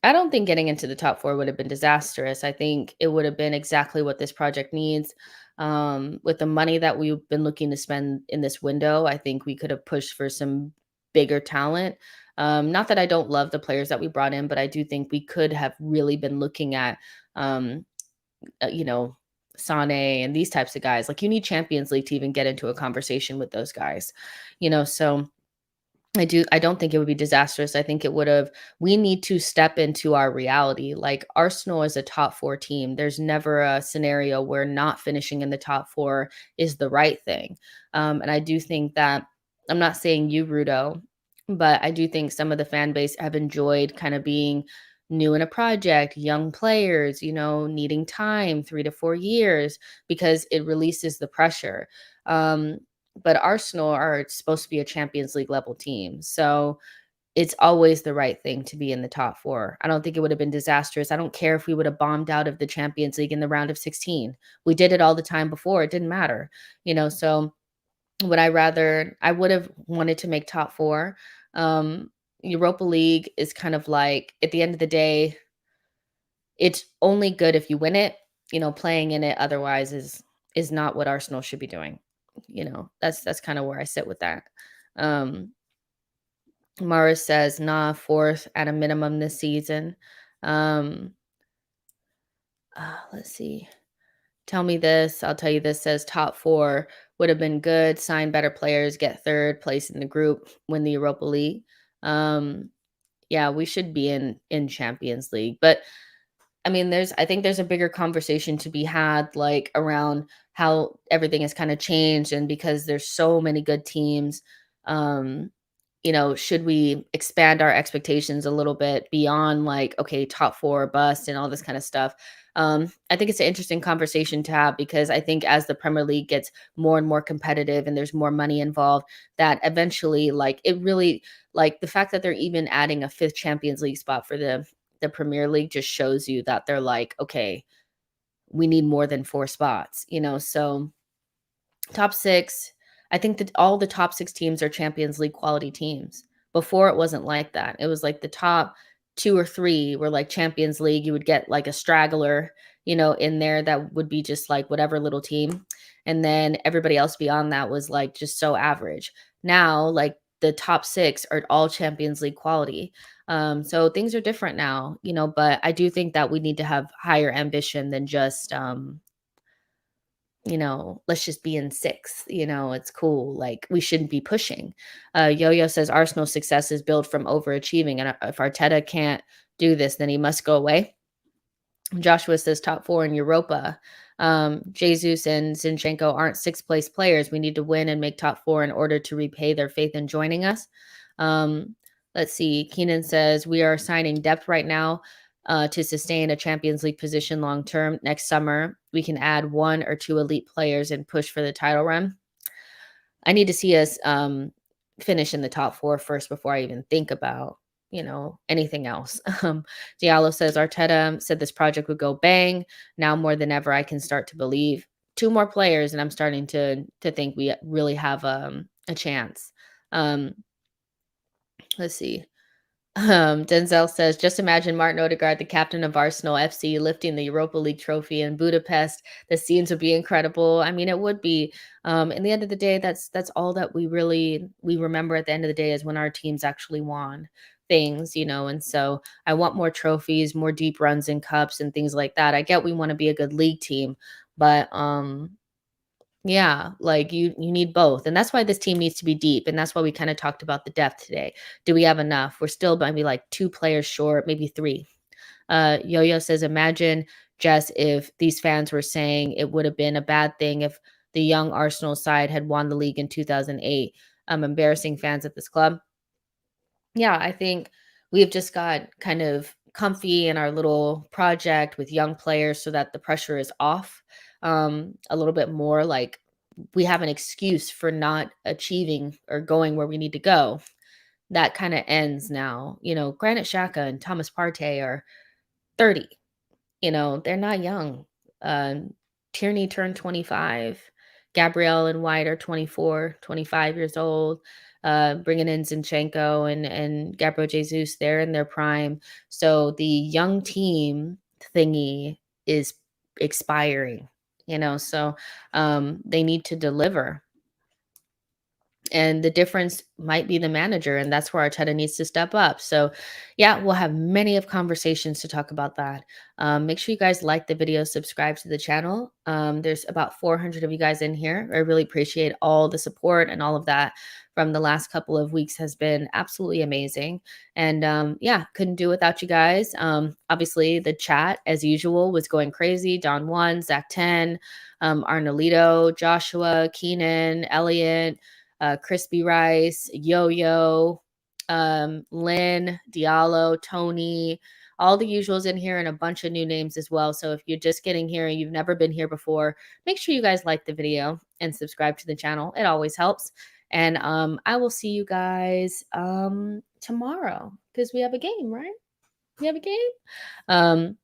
I don't think getting into the top four would have been disastrous. I think it would have been exactly what this project needs. With the money that we've been looking to spend in this window, I think we could have pushed for some bigger talent. Not that I don't love the players that we brought in, but I do think we could have really been looking at, um, you know, Sane and these types of guys. Like you need Champions League to even get into a conversation with those guys, so I don't think it would be disastrous. I think it would have we need to step into our reality. Like Arsenal is a top 4 team. There's never a scenario where not finishing in the top 4 is the right thing. And I do think that I'm not saying you, Rudo, but I do think some of the fan base have enjoyed kind of being new in a project, young players, needing time, 3 to 4 years, because it releases the pressure. But Arsenal are supposed to be a Champions League level team. So it's always the right thing to be in the top 4. I don't think it would have been disastrous. I don't care if we would have bombed out of the Champions League in the round of 16. We did it all the time before. It didn't matter. So I would have wanted to make top 4. Europa League is kind of like, at the end of the day, it's only good if you win it. Playing in it otherwise is not what Arsenal should be doing. That's kind of where I sit with that. Mara says, nah, 4th at a minimum this season. Let's see. Tell me this. I'll tell you this, says top 4 would have been good. Sign better players, get 3rd place in the group, win the Europa League. Yeah, we should be in Champions League. But I mean, I think there's a bigger conversation to be had, like, around how everything has kinda changed, and because there's so many good teams, um, should we expand our expectations a little bit beyond, like, okay, top 4 or bust and all this kinda stuff? I think it's an interesting conversation to have, because I think as the Premier League gets more and more competitive and there's more money involved, that eventually, like, it really, like, the fact that they're even adding a 5th Champions League spot for the Premier League just shows you that they're like, "Okay, we need more than 4 spots," So, top 6, I think that all the top 6 teams are Champions League quality teams. Before, it wasn't like that. It was like the top 2 or 3 were like Champions League. You would get like a straggler, in there that would be just like whatever little team, and then everybody else beyond that was like just so average. Now, like, the top 6 are all Champions League quality. So things are different now, but I do think that we need to have higher ambition than just, let's just be in 6th, it's cool. Like, we shouldn't be pushing. Yo-Yo says Arsenal's success is built from overachieving, and if Arteta can't do this, then he must go away. Joshua says top 4 in Europa. Jesus and Zinchenko aren't 6th place players. We need to win and make top 4 in order to repay their faith in joining us. Um, let's see. Keenan says we are signing depth right now to sustain a Champions League position long term. Next summer, we can add 1 or 2 elite players and push for the title run. I need to see us finish in the top 4 first before I even think about, anything else. Diallo says Arteta said this project would go bang. Now more than ever, I can start to believe. 2 more players, and I'm starting to think we really have a chance. Um, let's see. Denzel says, just imagine Martin Odegaard, the captain of Arsenal FC, lifting the Europa League trophy in Budapest. The scenes would be incredible. I mean, it would be. In the end of the day, that's all that we remember at the end of the day, is when our teams actually won things, And so I want more trophies, more deep runs in cups and things like that. I get we want to be a good league team, but yeah, like, you need both, and that's why this team needs to be deep, and that's why we kinda talked about the depth today. Do we have enough? We're still maybe, like, 2 players short, maybe 3. Yo-Yo says, "Imagine, Jess, if these fans were saying it would have been a bad thing if the young Arsenal side had won the league in 2008. Embarrassing fans at this club." Yeah, I think we've just got kind of comfy in our little project with young players so that the pressure is off, a little bit more. Like, we have an excuse for not achieving or going where we need to go. That kind of ends now. Granit Xhaka and Thomas Partey are 30. They're not young. Tierney turned 25. Gabrielle and White are 24, 25 years old. Bringing in Zinchenko and Gabriel Jesus, they're in their prime. So the young team thingy is expiring, so they need to deliver. And the difference might be the manager, and that's where Arteta needs to step up. So, yeah, we'll have many of conversations to talk about that. Make sure you guys like the video, subscribe to the channel. There's about 400 of you guys in here. I really appreciate all the support, and all of that from the last couple of weeks has been absolutely amazing. And yeah, couldn't do without you guys. Obviously, the chat, as usual, was going crazy. Don 1, Zach 10, Arnolito, Joshua, Keenan, Elliot, Crispy Rice, Yo-Yo, Lynn, Diallo, Tony, all the usuals in here, and a bunch of new names as well. So if you're just getting here and you've never been here before, make sure you guys like the video and subscribe to the channel. It always helps. And I will see you guys tomorrow, because we have a game, right? We have a game.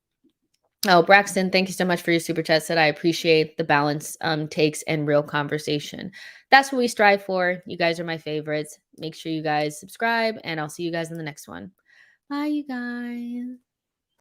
Oh, Braxton, thank you so much for your super chat. Said I appreciate the balance, takes, and real conversation. That's what we strive for. You guys are my favorites. Make sure you guys subscribe, and I'll see you guys in the next one. Bye, you guys.